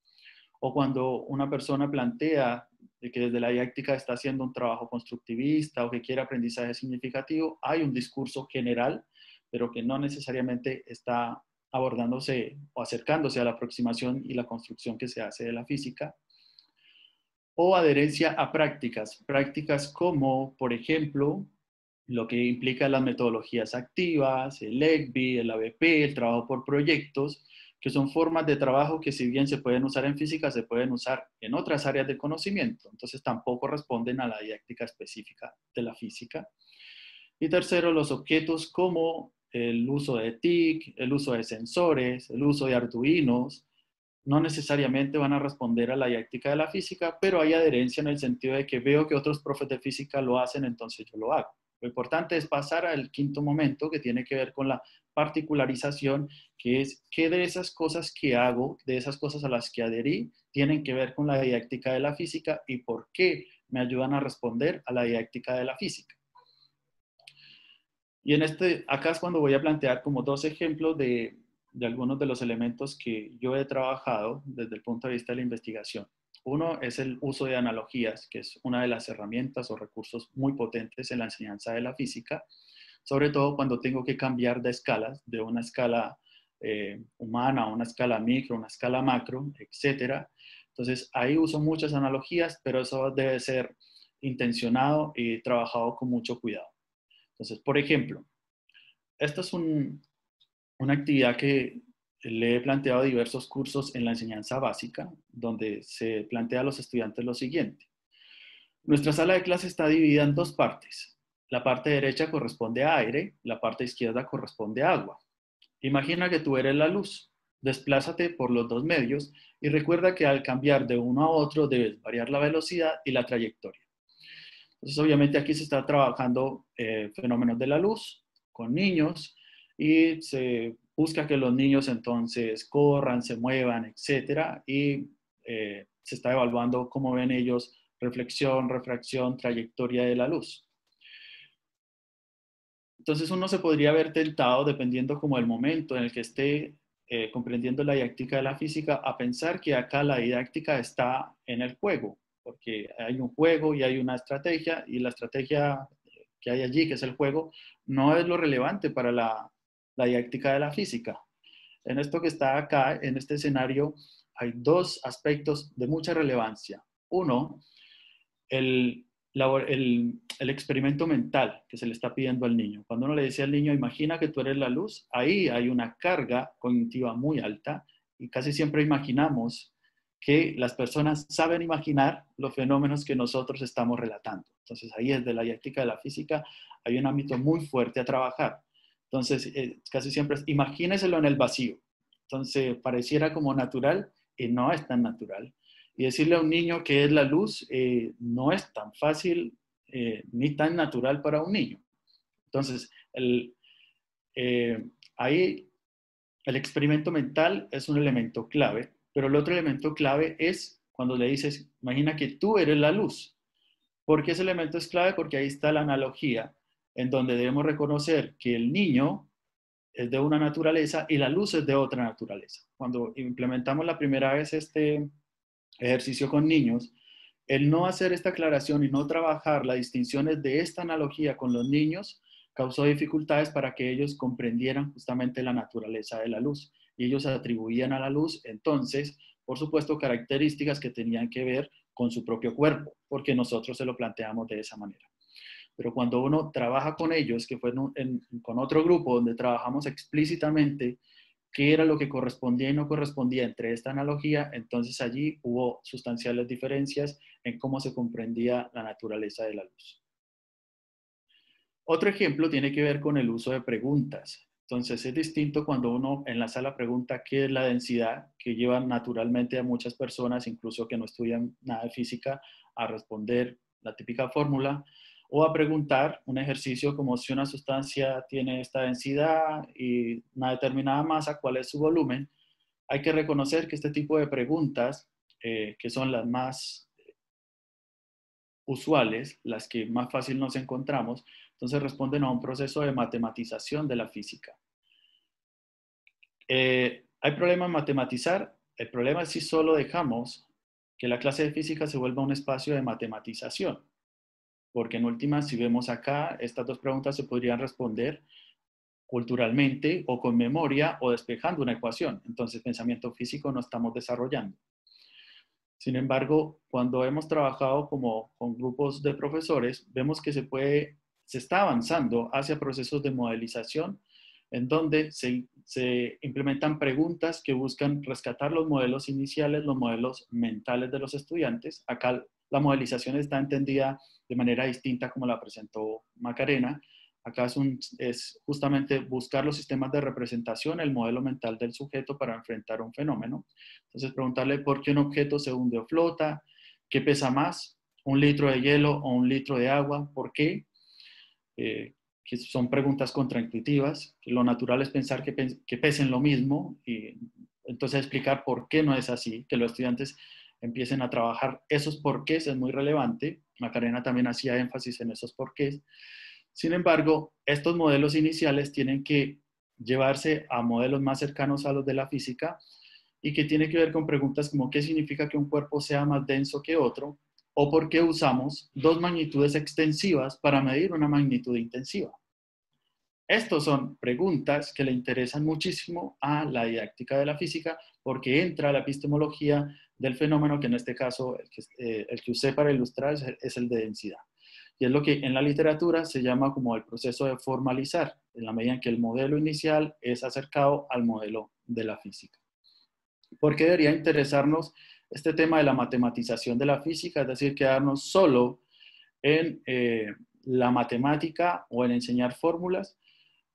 O cuando una persona plantea que desde la didáctica está haciendo un trabajo constructivista o que quiere aprendizaje significativo, hay un discurso general, pero que no necesariamente está abordándose o acercándose a la aproximación y la construcción que se hace de la física. O adherencia a prácticas como, por ejemplo, lo que implica las metodologías activas, el ECBI, el ABP, el trabajo por proyectos, que son formas de trabajo que si bien se pueden usar en física, se pueden usar en otras áreas de conocimiento. Entonces tampoco responden a la didáctica específica de la física. Y tercero, los objetos como el uso de TIC, el uso de sensores, el uso de arduinos, no necesariamente van a responder a la didáctica de la física, pero hay adherencia en el sentido de que veo que otros profes de física lo hacen, entonces yo lo hago. Lo importante es pasar al quinto momento, que tiene que ver con la particularización, que es qué de esas cosas que hago, de esas cosas a las que adherí, tienen que ver con la didáctica de la física y por qué me ayudan a responder a la didáctica de la física. Y acá es cuando voy a plantear como dos ejemplos de algunos de los elementos que yo he trabajado desde el punto de vista de la investigación. Uno es el uso de analogías, que es una de las herramientas o recursos muy potentes en la enseñanza de la física, sobre todo cuando tengo que cambiar de escalas, de una escala humana a una escala micro, una escala macro, etc. Entonces, ahí uso muchas analogías, pero eso debe ser intencionado y trabajado con mucho cuidado. Entonces, por ejemplo, esta es una actividad que le he planteado a diversos cursos en la enseñanza básica, donde se plantea a los estudiantes lo siguiente. Nuestra sala de clase está dividida en dos partes. La parte derecha corresponde a aire, la parte izquierda corresponde a agua. Imagina que tú eres la luz. Desplázate por los dos medios y recuerda que al cambiar de uno a otro debes variar la velocidad y la trayectoria. Entonces, obviamente aquí se está trabajando fenómenos de la luz con niños y se busca que los niños entonces corran, se muevan, etcétera, y se está evaluando cómo ven ellos reflexión, refracción, trayectoria de la luz. Entonces uno se podría haber tentado, dependiendo como el momento en el que esté comprendiendo la didáctica de la física, a pensar que acá la didáctica está en el juego, porque hay un juego y hay una estrategia, y la estrategia que hay allí, que es el juego, no es lo relevante para la didáctica de la física. En esto que está acá, en este escenario, hay dos aspectos de mucha relevancia. Uno, el experimento mental que se le está pidiendo al niño. Cuando uno le dice al niño, imagina que tú eres la luz, ahí hay una carga cognitiva muy alta y casi siempre imaginamos que las personas saben imaginar los fenómenos que nosotros estamos relatando. Entonces ahí desde la didáctica de la física hay un ámbito muy fuerte a trabajar. Entonces casi siempre es, imagíneselo en el vacío. Entonces pareciera como natural y no es tan natural. Y decirle a un niño que es la luz no es tan fácil ni tan natural para un niño. Entonces, ahí el experimento mental es un elemento clave, pero el otro elemento clave es cuando le dices, imagina que tú eres la luz. ¿Por qué ese elemento es clave? Porque ahí está la analogía, en donde debemos reconocer que el niño es de una naturaleza y la luz es de otra naturaleza. Cuando implementamos la primera vez este ejercicio con niños, el no hacer esta aclaración y no trabajar las distinciones de esta analogía con los niños causó dificultades para que ellos comprendieran justamente la naturaleza de la luz. Y ellos atribuían a la luz, entonces, por supuesto, características que tenían que ver con su propio cuerpo, porque nosotros se lo planteamos de esa manera. Pero cuando uno trabaja con ellos, que fue con otro grupo donde trabajamos explícitamente qué era lo que correspondía y no correspondía entre esta analogía, entonces allí hubo sustanciales diferencias en cómo se comprendía la naturaleza de la luz. Otro ejemplo tiene que ver con el uso de preguntas. Entonces es distinto cuando uno en la sala pregunta qué es la densidad, que lleva naturalmente a muchas personas, incluso que no estudian nada de física, a responder la típica fórmula, o a preguntar un ejercicio como si una sustancia tiene esta densidad y una determinada masa, ¿cuál es su volumen? Hay que reconocer que este tipo de preguntas, que son las más usuales, las que más fácil nos encontramos, entonces responden a un proceso de matematización de la física. ¿Hay problema en matematizar? El problema es si solo dejamos que la clase de física se vuelva un espacio de matematización. Porque en última, si vemos acá, estas dos preguntas se podrían responder culturalmente o con memoria o despejando una ecuación. Entonces, pensamiento físico no estamos desarrollando. Sin embargo, cuando hemos trabajado con grupos de profesores, vemos que se está avanzando hacia procesos de modelización en donde se implementan preguntas que buscan rescatar los modelos iniciales, los modelos mentales de los estudiantes. Acá la modelización está entendida de manera distinta como la presentó Macarena. Acá es justamente buscar los sistemas de representación, el modelo mental del sujeto para enfrentar un fenómeno. Entonces, preguntarle por qué un objeto se hunde o flota, qué pesa más, un litro de hielo o un litro de agua, por qué, que son preguntas contraintuitivas. Lo natural es pensar que pesen lo mismo y entonces explicar por qué no es así, que los estudiantes empiecen a trabajar esos porqués es muy relevante. Macarena también hacía énfasis en esos porqués. Sin embargo, estos modelos iniciales tienen que llevarse a modelos más cercanos a los de la física y que tiene que ver con preguntas como qué significa que un cuerpo sea más denso que otro o por qué usamos dos magnitudes extensivas para medir una magnitud intensiva. Estas son preguntas que le interesan muchísimo a la didáctica de la física porque entra la epistemología del fenómeno, que en este caso el que usé para ilustrar es el de densidad. Y es lo que en la literatura se llama como el proceso de formalizar, en la medida en que el modelo inicial es acercado al modelo de la física. ¿Por qué debería interesarnos este tema de la matematización de la física? Es decir, quedarnos solo en la matemática o en enseñar fórmulas,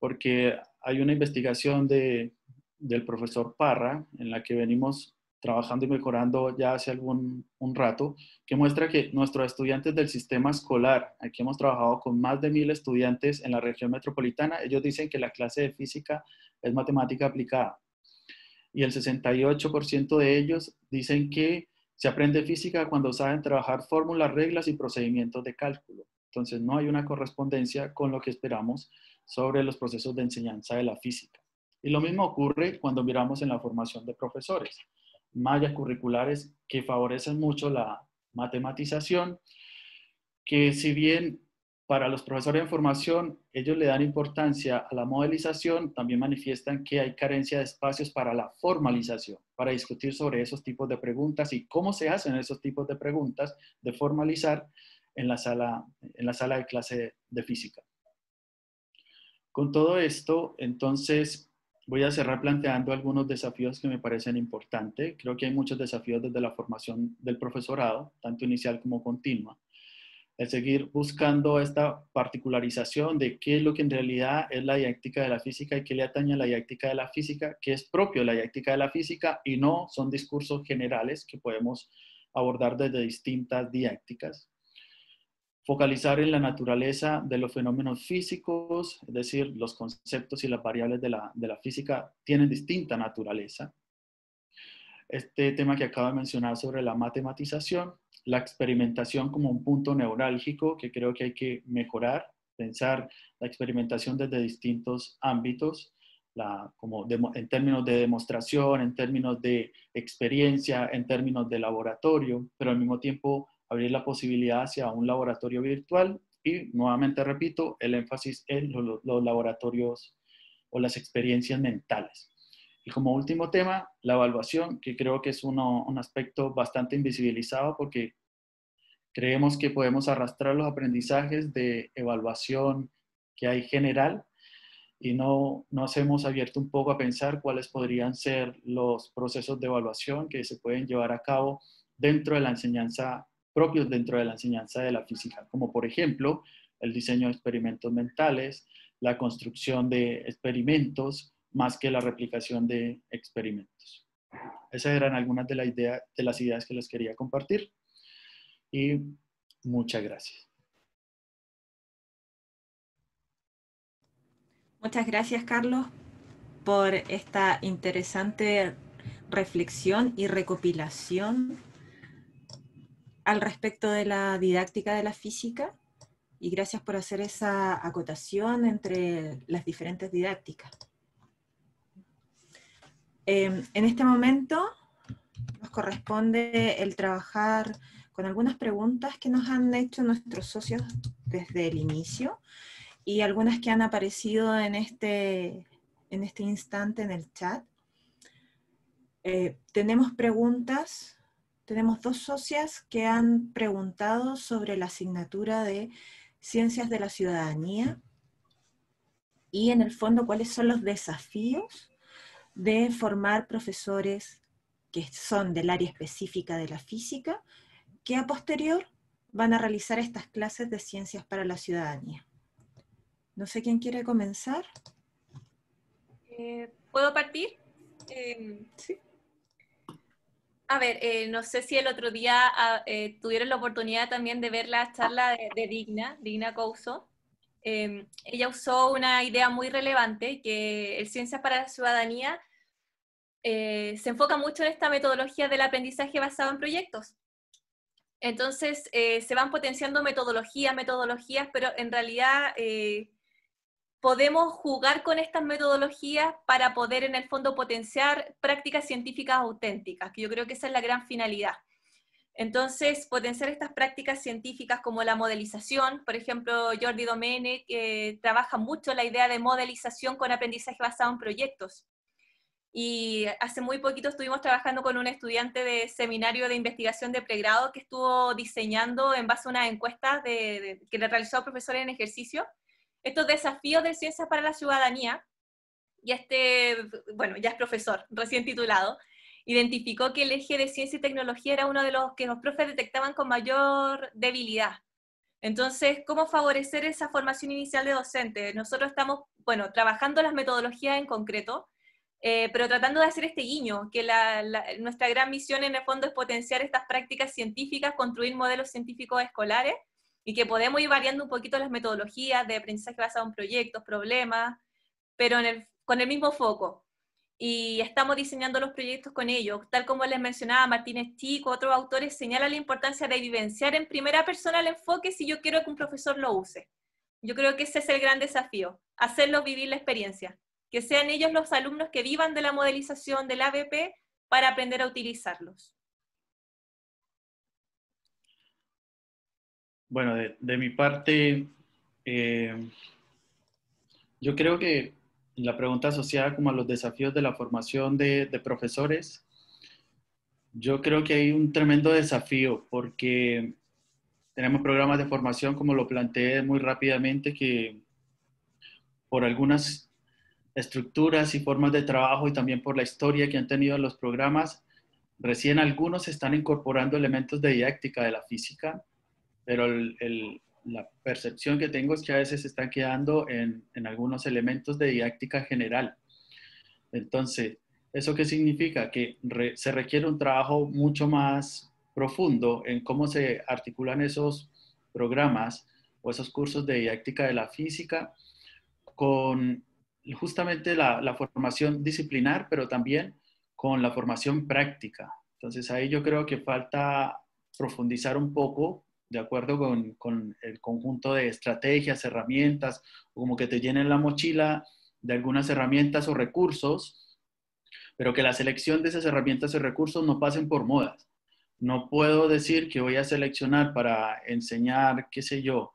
porque hay una investigación del profesor Parra en la que venimos trabajando y mejorando ya hace un rato, que muestra que nuestros estudiantes del sistema escolar, aquí hemos trabajado con más de 1000 estudiantes en la región metropolitana, ellos dicen que la clase de física es matemática aplicada. Y el 68% de ellos dicen que se aprende física cuando saben trabajar fórmulas, reglas y procedimientos de cálculo. Entonces no hay una correspondencia con lo que esperamos sobre los procesos de enseñanza de la física. Y lo mismo ocurre cuando miramos en la formación de profesores. Mallas curriculares que favorecen mucho la matematización, que si bien para los profesores de formación ellos le dan importancia a la modelización, también manifiestan que hay carencia de espacios para la formalización, para discutir sobre esos tipos de preguntas y cómo se hacen esos tipos de preguntas de formalizar en la sala de clase de física. Con todo esto, entonces, voy a cerrar planteando algunos desafíos que me parecen importantes. Creo que hay muchos desafíos desde la formación del profesorado, tanto inicial como continua. El seguir buscando esta particularización de qué es lo que en realidad es la didáctica de la física y qué le atañe a la didáctica de la física, qué es propio de la didáctica de la física y no son discursos generales que podemos abordar desde distintas didácticas. Focalizar en la naturaleza de los fenómenos físicos, es decir, los conceptos y las variables de la física tienen distinta naturaleza. Este tema que acabo de mencionar sobre la matematización, la experimentación como un punto neurálgico que creo que hay que mejorar, pensar la experimentación desde distintos ámbitos, en términos de demostración, en términos de experiencia, en términos de laboratorio, pero al mismo tiempo abrir la posibilidad hacia un laboratorio virtual y, nuevamente repito, el énfasis en los laboratorios o las experiencias mentales. Y como último tema, la evaluación, que creo que es un aspecto bastante invisibilizado porque creemos que podemos arrastrar los aprendizajes de evaluación que hay general y no nos hemos abierto un poco a pensar cuáles podrían ser los procesos de evaluación que se pueden llevar a cabo dentro de la enseñanza, propios dentro de la enseñanza de la física, como por ejemplo el diseño de experimentos mentales, la construcción de experimentos, más que la replicación de experimentos. Esas eran algunas de las ideas que les quería compartir y muchas gracias. Muchas gracias, Carlos, por esta interesante reflexión y recopilación al respecto de la didáctica de la física, y gracias por hacer esa acotación entre las diferentes didácticas. En este momento nos corresponde el trabajar con algunas preguntas que nos han hecho nuestros socios desde el inicio y algunas que han aparecido en este instante en el chat. Tenemos preguntas, tenemos dos socias que han preguntado sobre la asignatura de Ciencias de la Ciudadanía y en el fondo cuáles son los desafíos de formar profesores que son del área específica de la física, que a posterior van a realizar estas clases de Ciencias para la Ciudadanía. No sé quién quiere comenzar. ¿Puedo partir? Sí. A ver, no sé si el otro día tuvieron la oportunidad también de ver la charla de Digna Couso. Ella usó una idea muy relevante, que el Ciencias para la Ciudadanía se enfoca mucho en esta metodología del aprendizaje basado en proyectos. Entonces, se van potenciando metodologías, pero en realidad podemos jugar con estas metodologías para poder en el fondo potenciar prácticas científicas auténticas, que yo creo que esa es la gran finalidad. Entonces, potenciar estas prácticas científicas como la modelización, por ejemplo, Jordi Domenech trabaja mucho la idea de modelización con aprendizaje basado en proyectos. Y hace muy poquito estuvimos trabajando con un estudiante de seminario de investigación de pregrado que estuvo diseñando en base a una encuesta que le realizó a profesores en ejercicio, estos desafíos de Ciencias para la Ciudadanía, y bueno, ya es profesor, recién titulado, identificó que el eje de ciencia y tecnología era uno de los que los profes detectaban con mayor debilidad. Entonces, ¿cómo favorecer esa formación inicial de docentes? Nosotros estamos, bueno, trabajando las metodologías en concreto, pero tratando de hacer este guiño, que nuestra gran misión en el fondo es potenciar estas prácticas científicas, construir modelos científicos escolares, y que podemos ir variando un poquito las metodologías de aprendizaje basado en proyectos, problemas, pero con el mismo foco. Y estamos diseñando los proyectos con ellos. Tal como les mencionaba Martínez Chico, otros autores señalan la importancia de vivenciar en primera persona el enfoque si yo quiero que un profesor lo use. Yo creo que ese es el gran desafío, hacerlos vivir la experiencia, que sean ellos los alumnos que vivan de la modelización del ABP para aprender a utilizarlos. Bueno, de mi parte, yo creo que la pregunta asociada como a los desafíos de la formación de profesores, yo creo que hay un tremendo desafío porque tenemos programas de formación, como lo planteé muy rápidamente, que por algunas estructuras y formas de trabajo y también por la historia que han tenido los programas, recién algunos están incorporando elementos de didáctica de la física, pero la percepción que tengo es que a veces se están quedando en algunos elementos de didáctica general. Entonces, ¿eso qué significa? Que se requiere un trabajo mucho más profundo en cómo se articulan esos programas o esos cursos de didáctica de la física con justamente la formación disciplinar, pero también con la formación práctica. Entonces, ahí yo creo que falta profundizar un poco de acuerdo con el conjunto de estrategias, herramientas, como que te llenen la mochila de algunas herramientas o recursos, pero que la selección de esas herramientas y recursos no pasen por modas. No puedo decir que voy a seleccionar para enseñar, qué sé yo,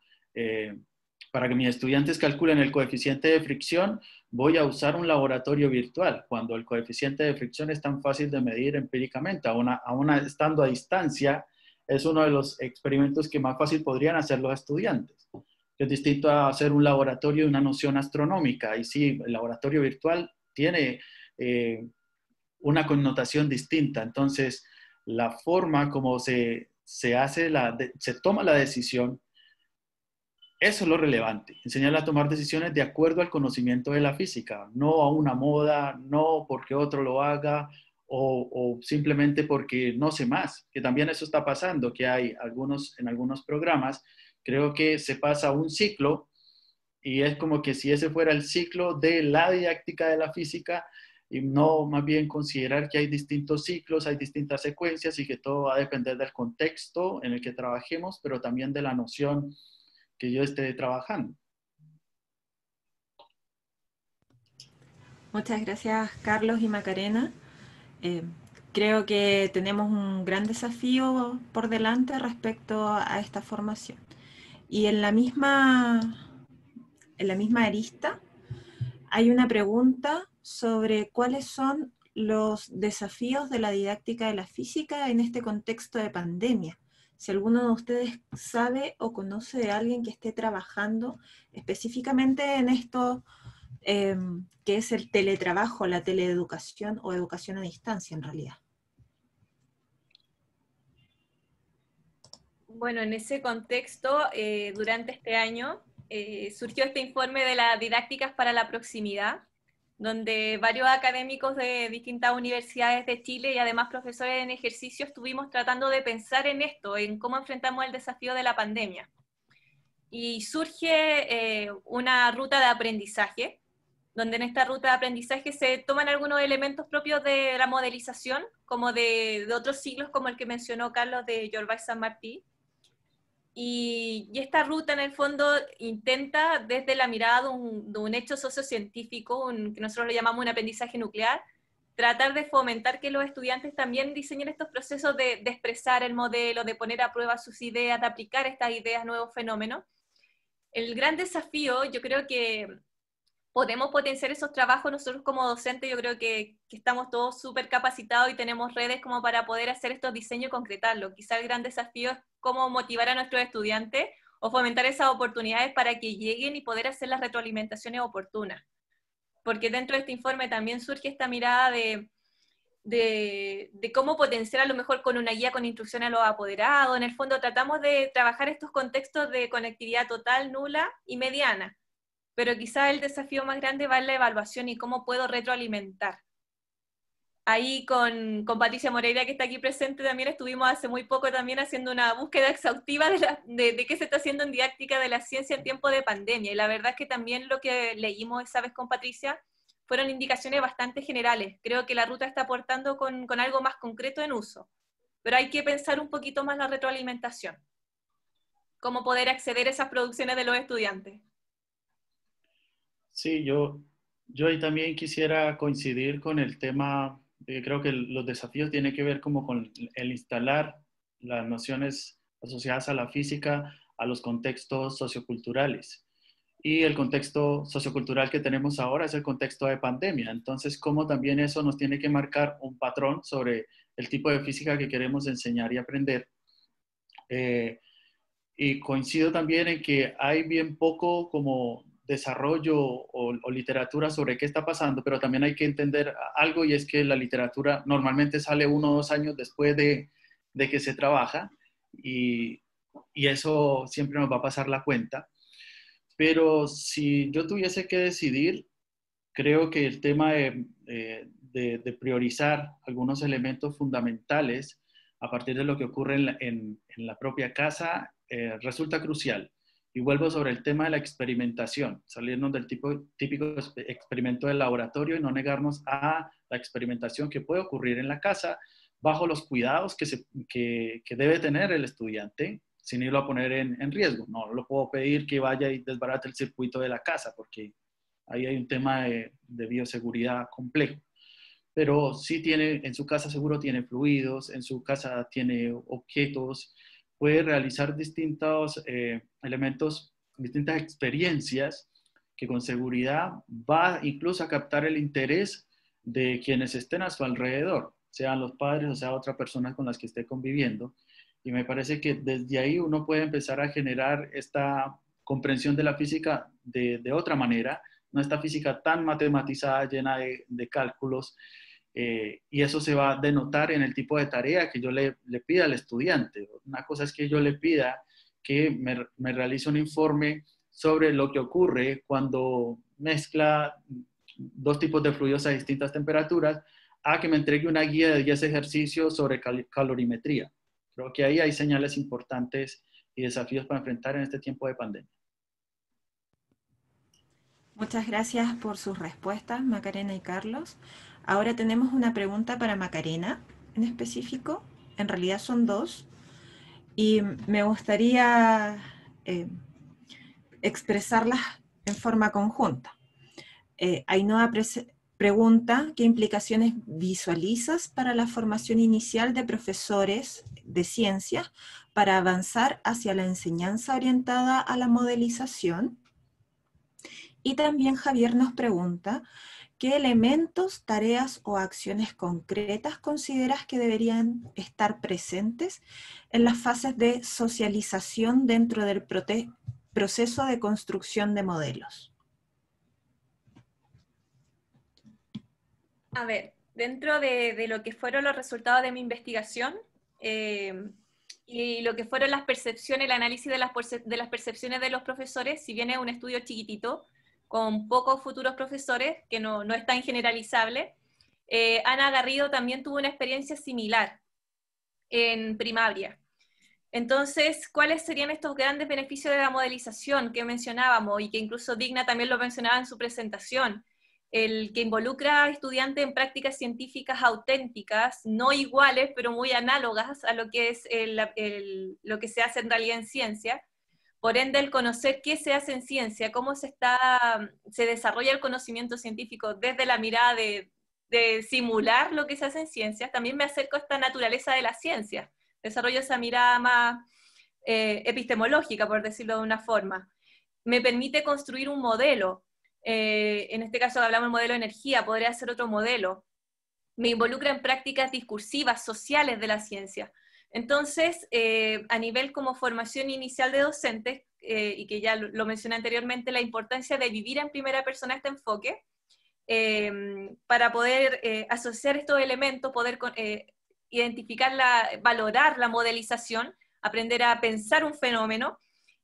para que mis estudiantes calculen el coeficiente de fricción, voy a usar un laboratorio virtual, cuando el coeficiente de fricción es tan fácil de medir empíricamente, aún estando a distancia, es uno de los experimentos que más fácil podrían hacer los estudiantes. Es distinto a hacer un laboratorio de una noción astronómica, y sí, el laboratorio virtual tiene una connotación distinta. Entonces, la forma como se toma la decisión, eso es lo relevante, enseñarle a tomar decisiones de acuerdo al conocimiento de la física, no a una moda, no porque otro lo haga o simplemente porque no sé más, que también eso está pasando, que hay en algunos programas, creo que se pasa un ciclo y es como que si ese fuera el ciclo de la didáctica de la física y no más bien considerar que hay distintos ciclos, hay distintas secuencias y que todo va a depender del contexto en el que trabajemos, pero también de la noción que yo esté trabajando. Muchas gracias, Carlos y Macarena. Creo que tenemos un gran desafío por delante respecto a esta formación. Y en la misma arista hay una pregunta sobre cuáles son los desafíos de la didáctica de la física en este contexto de pandemia. Si alguno de ustedes sabe o conoce de alguien que esté trabajando específicamente en esto, que es el teletrabajo, la teleeducación o educación a distancia en realidad. Bueno, en ese contexto, durante este año, surgió este informe de las didácticas para la proximidad, donde varios académicos de distintas universidades de Chile y además profesores en ejercicio estuvimos tratando de pensar en esto, en cómo enfrentamos el desafío de la pandemia. Y surge una ruta de aprendizaje, donde en esta ruta de aprendizaje se toman algunos elementos propios de la modelización, como de otros siglos, como el que mencionó Carlos de Jorbaix San Martí. Y esta ruta en el fondo intenta desde la mirada de un hecho sociocientífico, que nosotros le llamamos un aprendizaje nuclear, tratar de fomentar que los estudiantes también diseñen estos procesos de expresar el modelo, de poner a prueba sus ideas, de aplicar estas ideas a nuevos fenómenos. El gran desafío, yo creo que podemos potenciar esos trabajos nosotros como docentes, yo creo que estamos todos súper capacitados y tenemos redes como para poder hacer estos diseños y concretarlos. Quizá el gran desafío es cómo motivar a nuestros estudiantes o fomentar esas oportunidades para que lleguen y poder hacer las retroalimentaciones oportunas. Porque dentro de este informe también surge esta mirada de cómo potenciar a lo mejor con una guía con instrucción a los apoderados. En el fondo tratamos de trabajar estos contextos de conectividad total, nula y mediana. Pero quizá el desafío más grande va en la evaluación y cómo puedo retroalimentar. Ahí con Patricia Moreira, que está aquí presente, también estuvimos hace muy poco también haciendo una búsqueda exhaustiva de qué se está haciendo en didáctica de la ciencia en tiempo de pandemia. Y la verdad es que también lo que leímos esa vez con Patricia fueron indicaciones bastante generales. Creo que la ruta está aportando con algo más concreto en uso. Pero hay que pensar un poquito más la retroalimentación. Cómo poder acceder a esas producciones de los estudiantes. Sí, yo ahí también quisiera coincidir con el tema, creo que los desafíos tienen que ver como con el instalar las nociones asociadas a la física a los contextos socioculturales. Y el contexto sociocultural que tenemos ahora es el contexto de pandemia. Entonces, cómo también eso nos tiene que marcar un patrón sobre el tipo de física que queremos enseñar y aprender. Y coincido también en que hay bien poco como desarrollo o literatura sobre qué está pasando, pero también hay que entender algo, y es que la literatura normalmente sale 1 o 2 años después de que se trabaja, y eso siempre nos va a pasar la cuenta. Pero si yo tuviese que decidir, creo que el tema de priorizar algunos elementos fundamentales a partir de lo que ocurre en la propia casa resulta crucial. Y vuelvo sobre el tema de la experimentación, salirnos del típico experimento del laboratorio y no negarnos a la experimentación que puede ocurrir en la casa bajo los cuidados que debe tener el estudiante sin irlo a poner en riesgo. No lo puedo pedir que vaya y desbarate el circuito de la casa porque ahí hay un tema de bioseguridad complejo. Pero sí tiene, en su casa seguro tiene fluidos, en su casa tiene objetos, puede realizar distintos elementos distintas experiencias que con seguridad va incluso a captar el interés de quienes estén a su alrededor, sean los padres o sea otras personas con las que esté conviviendo. Y me parece que desde ahí uno puede empezar a generar esta comprensión de la física de otra manera, no esta física tan matematizada, llena de cálculos, y eso se va a denotar en el tipo de tarea que yo le pida al estudiante. Una cosa es que yo le pida que me realice un informe sobre lo que ocurre cuando mezcla dos tipos de fluidos a distintas temperaturas, a que me entregue una guía de 10 ejercicios sobre calorimetría. Creo que ahí hay señales importantes y desafíos para enfrentar en este tiempo de pandemia. Muchas gracias por sus respuestas, Macarena y Carlos. Ahora tenemos una pregunta para Macarena en específico. En realidad son dos. Y me gustaría expresarlas en forma conjunta. Ainhoa pregunta, ¿qué implicaciones visualizas para la formación inicial de profesores de ciencias para avanzar hacia la enseñanza orientada a la modelización? Y también Javier nos pregunta, ¿qué elementos, tareas o acciones concretas consideras que deberían estar presentes en las fases de socialización dentro del proceso de construcción de modelos? A ver, dentro de lo que fueron los resultados de mi investigación y lo que fueron las percepciones, el análisis de las percepciones de los profesores, si bien es un estudio chiquitito, con pocos futuros profesores, que no es tan generalizable, Ana Garrido también tuvo una experiencia similar en primaria. Entonces, ¿cuáles serían estos grandes beneficios de la modelización que mencionábamos y que incluso Digna también lo mencionaba en su presentación? El que involucra a estudiantes en prácticas científicas auténticas, no iguales, pero muy análogas a lo que es lo que se hace en realidad en ciencia. Por ende, el conocer qué se hace en ciencia, cómo se desarrolla el conocimiento científico desde la mirada de simular lo que se hace en ciencia, también me acerco a esta naturaleza de la ciencia. Desarrollo esa mirada más epistemológica, por decirlo de una forma. Me permite construir un modelo. En este caso hablamos del modelo de energía, podría ser otro modelo. Me involucra en prácticas discursivas, sociales de la ciencia. Entonces, a nivel como formación inicial de docentes, y que ya lo mencioné anteriormente, la importancia de vivir en primera persona este enfoque, para poder asociar estos elementos, poder identificarla, valorar la modelización, aprender a pensar un fenómeno,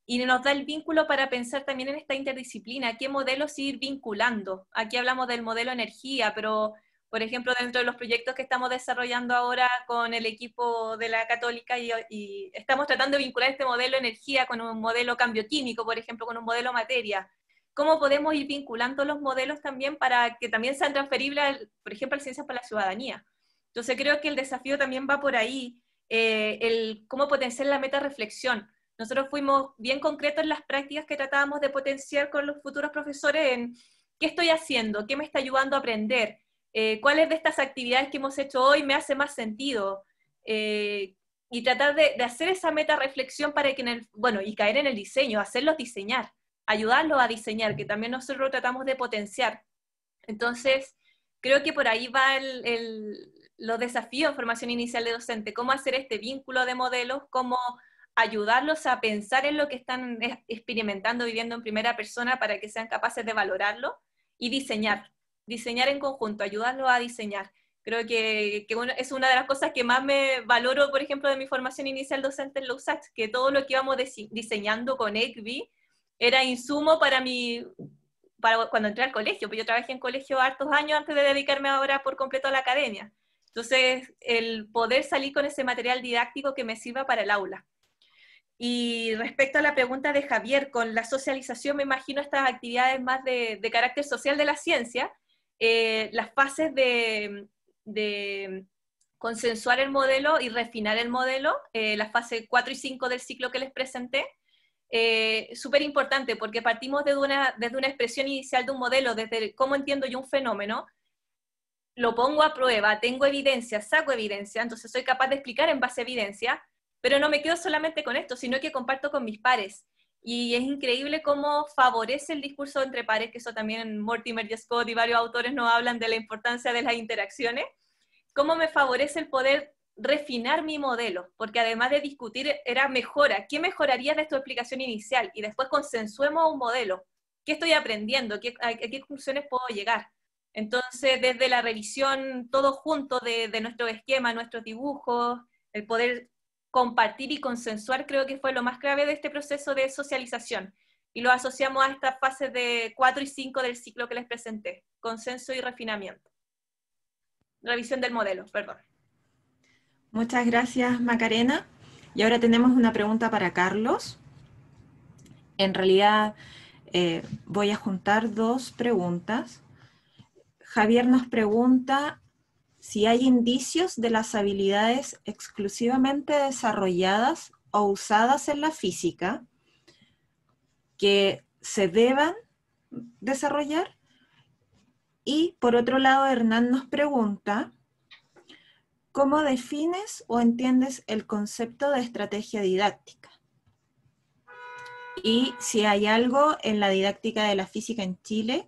y nos da el vínculo para pensar también en esta interdisciplina, qué modelos ir vinculando. Aquí hablamos del modelo energía, pero por ejemplo, dentro de los proyectos que estamos desarrollando ahora con el equipo de la Católica y estamos tratando de vincular este modelo energía con un modelo cambio químico, por ejemplo, con un modelo materia. ¿Cómo podemos ir vinculando los modelos también para que también sean transferibles, por ejemplo, a Ciencias para la Ciudadanía? Entonces creo que el desafío también va por ahí, el cómo potenciar la metarreflexión. Nosotros fuimos bien concretos en las prácticas que tratábamos de potenciar con los futuros profesores en qué estoy haciendo, qué me está ayudando a aprender, cuáles de estas actividades que hemos hecho hoy me hace más sentido, y tratar de hacer esa metarreflexión para que y caer en el diseño, hacerlos diseñar, ayudarlos a diseñar, que también nosotros tratamos de potenciar. Entonces, creo que por ahí va los desafíos en formación inicial de docente, cómo hacer este vínculo de modelos, cómo ayudarlos a pensar en lo que están experimentando, viviendo en primera persona para que sean capaces de valorarlo y diseñar en conjunto, ayudarlos a diseñar. Creo que es una de las cosas que más me valoro, por ejemplo, de mi formación inicial docente en la USACH, que todo lo que íbamos diseñando con ECVI era insumo para cuando entré al colegio, pues yo trabajé en colegio hartos años antes de dedicarme ahora por completo a la academia. Entonces, el poder salir con ese material didáctico que me sirva para el aula. Y respecto a la pregunta de Javier, con la socialización me imagino estas actividades más de carácter social de la ciencia, las fases de consensuar el modelo y refinar el modelo, la fase 4 y 5 del ciclo que les presenté, súper importante porque partimos desde una expresión inicial de un modelo, desde cómo entiendo yo un fenómeno, lo pongo a prueba, tengo evidencia, saco evidencia, entonces soy capaz de explicar en base a evidencia, pero no me quedo solamente con esto, sino que comparto con mis pares. y es increíble cómo favorece el discurso entre pares, que eso también Mortimer y Scott y varios autores nos hablan de la importancia de las interacciones, cómo me favorece el poder refinar mi modelo, porque además de discutir era mejora, ¿qué mejoraría de tu explicación inicial? Y después consensuemos un modelo, ¿qué estoy aprendiendo? ¿A qué conclusiones puedo llegar? Entonces, desde la revisión, todo junto de nuestro esquema, nuestros dibujos, el poder compartir y consensuar creo que fue lo más clave de este proceso de socialización. Y lo asociamos a estas fases de 4 y 5 del ciclo que les presenté, consenso y refinamiento. Revisión del modelo, perdón. Muchas gracias, Macarena. Y ahora tenemos una pregunta para Carlos. En realidad voy a juntar dos preguntas. Javier nos pregunta si hay indicios de las habilidades exclusivamente desarrolladas o usadas en la física que se deban desarrollar. Y por otro lado, Hernán nos pregunta, ¿cómo defines o entiendes el concepto de estrategia didáctica? Y si hay algo en la didáctica de la física en Chile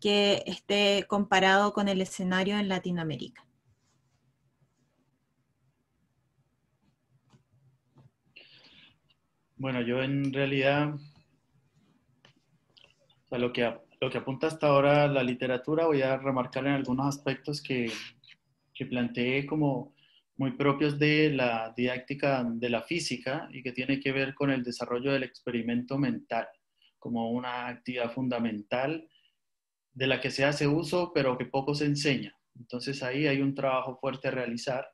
que esté comparado con el escenario en Latinoamérica. Bueno, yo en realidad, o sea, lo que apunta hasta ahora la literatura, voy a remarcar en algunos aspectos que planteé como muy propios de la didáctica de la física y que tiene que ver con el desarrollo del experimento mental como una actividad fundamental de la que se hace uso, pero que poco se enseña. Entonces ahí hay un trabajo fuerte a realizar.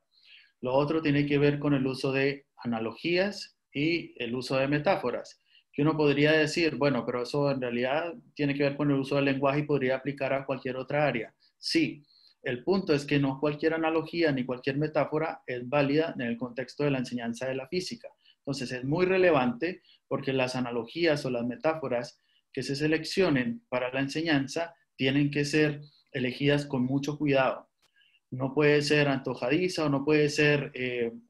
Lo otro tiene que ver con el uso de analogías y el uso de metáforas, que uno podría decir, bueno, pero eso en realidad tiene que ver con el uso del lenguaje y podría aplicar a cualquier otra área. Sí, el punto es que no cualquier analogía ni cualquier metáfora es válida en el contexto de la enseñanza de la física. Entonces es muy relevante porque las analogías o las metáforas que se seleccionen para la enseñanza tienen que ser elegidas con mucho cuidado. No puede ser antojadiza o no puede ser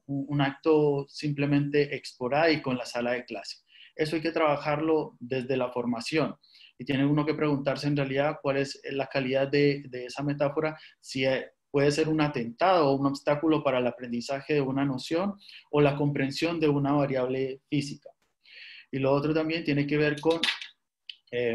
un acto simplemente esporádico en la sala de clase. Eso hay que trabajarlo desde la formación. Y tiene uno que preguntarse en realidad cuál es la calidad de esa metáfora, si puede ser un atentado o un obstáculo para el aprendizaje de una noción o la comprensión de una variable física. Y lo otro también tiene que ver con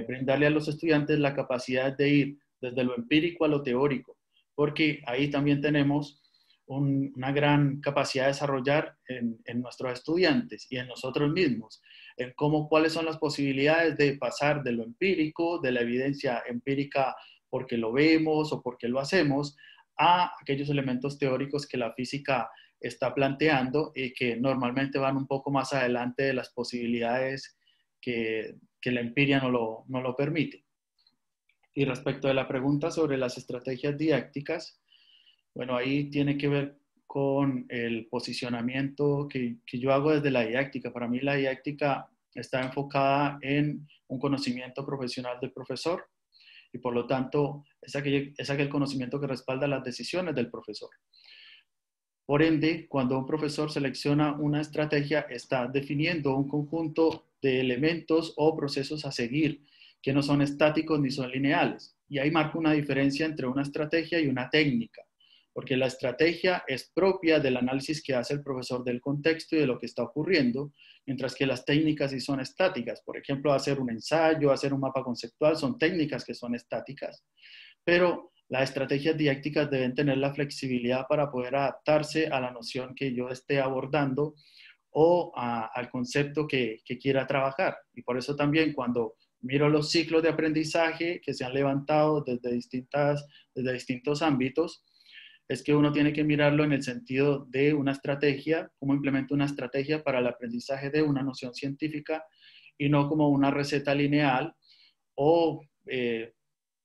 brindarle a los estudiantes la capacidad de ir desde lo empírico a lo teórico, porque ahí también tenemos una gran capacidad de desarrollar en nuestros estudiantes y en nosotros mismos, en cuáles son las posibilidades de pasar de lo empírico, de la evidencia empírica porque lo vemos o porque lo hacemos, a aquellos elementos teóricos que la física está planteando y que normalmente van un poco más adelante de las posibilidades que la empiria no lo permite. Y respecto de la pregunta sobre las estrategias didácticas, bueno, ahí tiene que ver con el posicionamiento que yo hago desde la didáctica. Para mí la didáctica está enfocada en un conocimiento profesional del profesor y por lo tanto es aquel conocimiento que respalda las decisiones del profesor. Por ende, cuando un profesor selecciona una estrategia, está definiendo un conjunto de elementos o procesos a seguir que no son estáticos ni son lineales. Y ahí marca una diferencia entre una estrategia y una técnica, porque la estrategia es propia del análisis que hace el profesor del contexto y de lo que está ocurriendo, mientras que las técnicas sí son estáticas. Por ejemplo, hacer un ensayo, hacer un mapa conceptual, son técnicas que son estáticas. Pero las estrategias didácticas deben tener la flexibilidad para poder adaptarse a la noción que yo esté abordando o al concepto que quiera trabajar. Y por eso también cuando miro los ciclos de aprendizaje que se han levantado desde distintos ámbitos, es que uno tiene que mirarlo en el sentido de una estrategia, cómo implemento una estrategia para el aprendizaje de una noción científica y no como una receta lineal o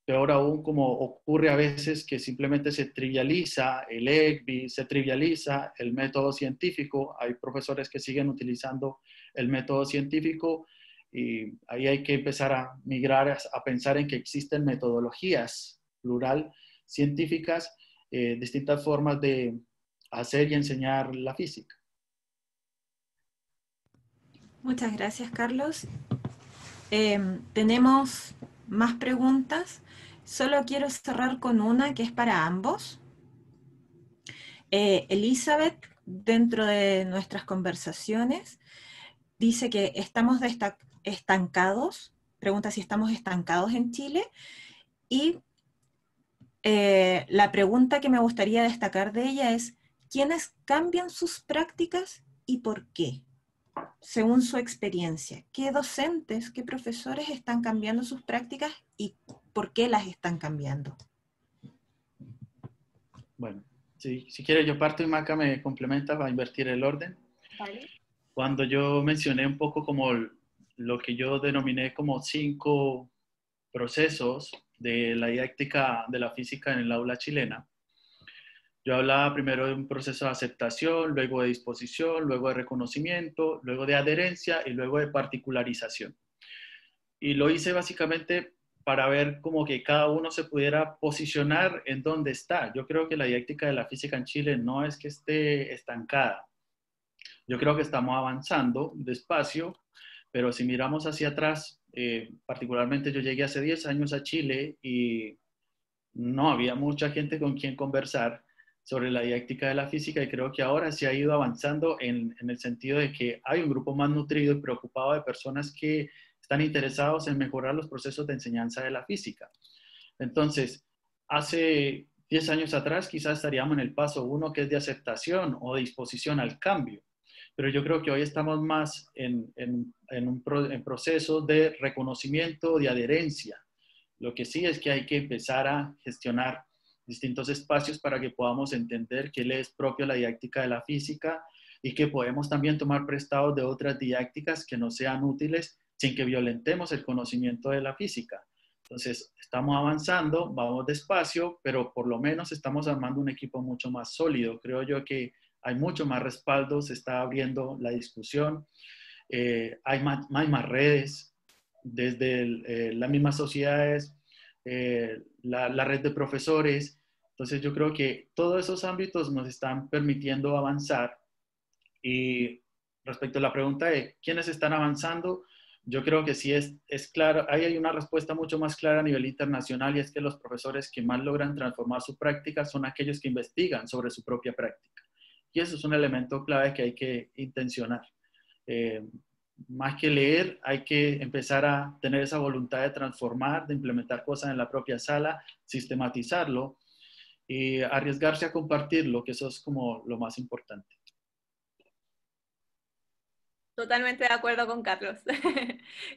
peor aún, como ocurre a veces que simplemente se trivializa el ECBI, se trivializa el método científico. Hay profesores que siguen utilizando el método científico y ahí hay que empezar a migrar a pensar en que existen metodologías, plural, científicas, distintas formas de hacer y enseñar la física. Muchas gracias, Carlos. Tenemos más preguntas. Solo quiero cerrar con una que es para ambos. Elizabeth, dentro de nuestras conversaciones, dice que estamos estancados, pregunta si estamos estancados en Chile, y la pregunta que me gustaría destacar de ella es, ¿quiénes cambian sus prácticas y por qué? Según su experiencia, ¿qué docentes, qué profesores están cambiando sus prácticas y por qué las están cambiando? Bueno, si quieres yo parto y Maca me complementa para invertir el orden. Vale. Cuando yo mencioné un poco como lo que yo denominé como 5 procesos de la didáctica de la física en el aula chilena, yo hablaba primero de un proceso de aceptación, luego de disposición, luego de reconocimiento, luego de adherencia y luego de particularización. Y lo hice básicamente para ver como que cada uno se pudiera posicionar en donde está. Yo creo que la didáctica de la física en Chile no es que esté estancada. Yo creo que estamos avanzando despacio, pero si miramos hacia atrás, particularmente yo llegué hace 10 años a Chile y no había mucha gente con quien conversar sobre la didáctica de la física y creo que ahora se ha ido avanzando en el sentido de que hay un grupo más nutrido y preocupado de personas que están interesados en mejorar los procesos de enseñanza de la física. Entonces, hace 10 años atrás quizás estaríamos en el paso 1 que es de aceptación o de disposición al cambio, pero yo creo que hoy estamos más en proceso de reconocimiento, de adherencia. Lo que sí es que hay que empezar a gestionar distintos espacios para que podamos entender qué le es propio a la didáctica de la física y que podemos también tomar prestados de otras didácticas que no sean útiles sin que violentemos el conocimiento de la física. Entonces, estamos avanzando, vamos despacio, pero por lo menos estamos armando un equipo mucho más sólido. Creo yo que hay mucho más respaldo, se está abriendo la discusión, hay más redes, desde las mismas sociedades, la red de profesores. Entonces yo creo que todos esos ámbitos nos están permitiendo avanzar. Y respecto a la pregunta de quiénes están avanzando, yo creo que sí es claro, ahí hay una respuesta mucho más clara a nivel internacional y es que los profesores que más logran transformar su práctica son aquellos que investigan sobre su propia práctica. Y eso es un elemento clave que hay que intencionar. Más que leer, hay que empezar a tener esa voluntad de transformar, de implementar cosas en la propia sala, sistematizarlo y arriesgarse a compartirlo, que eso es como lo más importante. Totalmente de acuerdo con Carlos.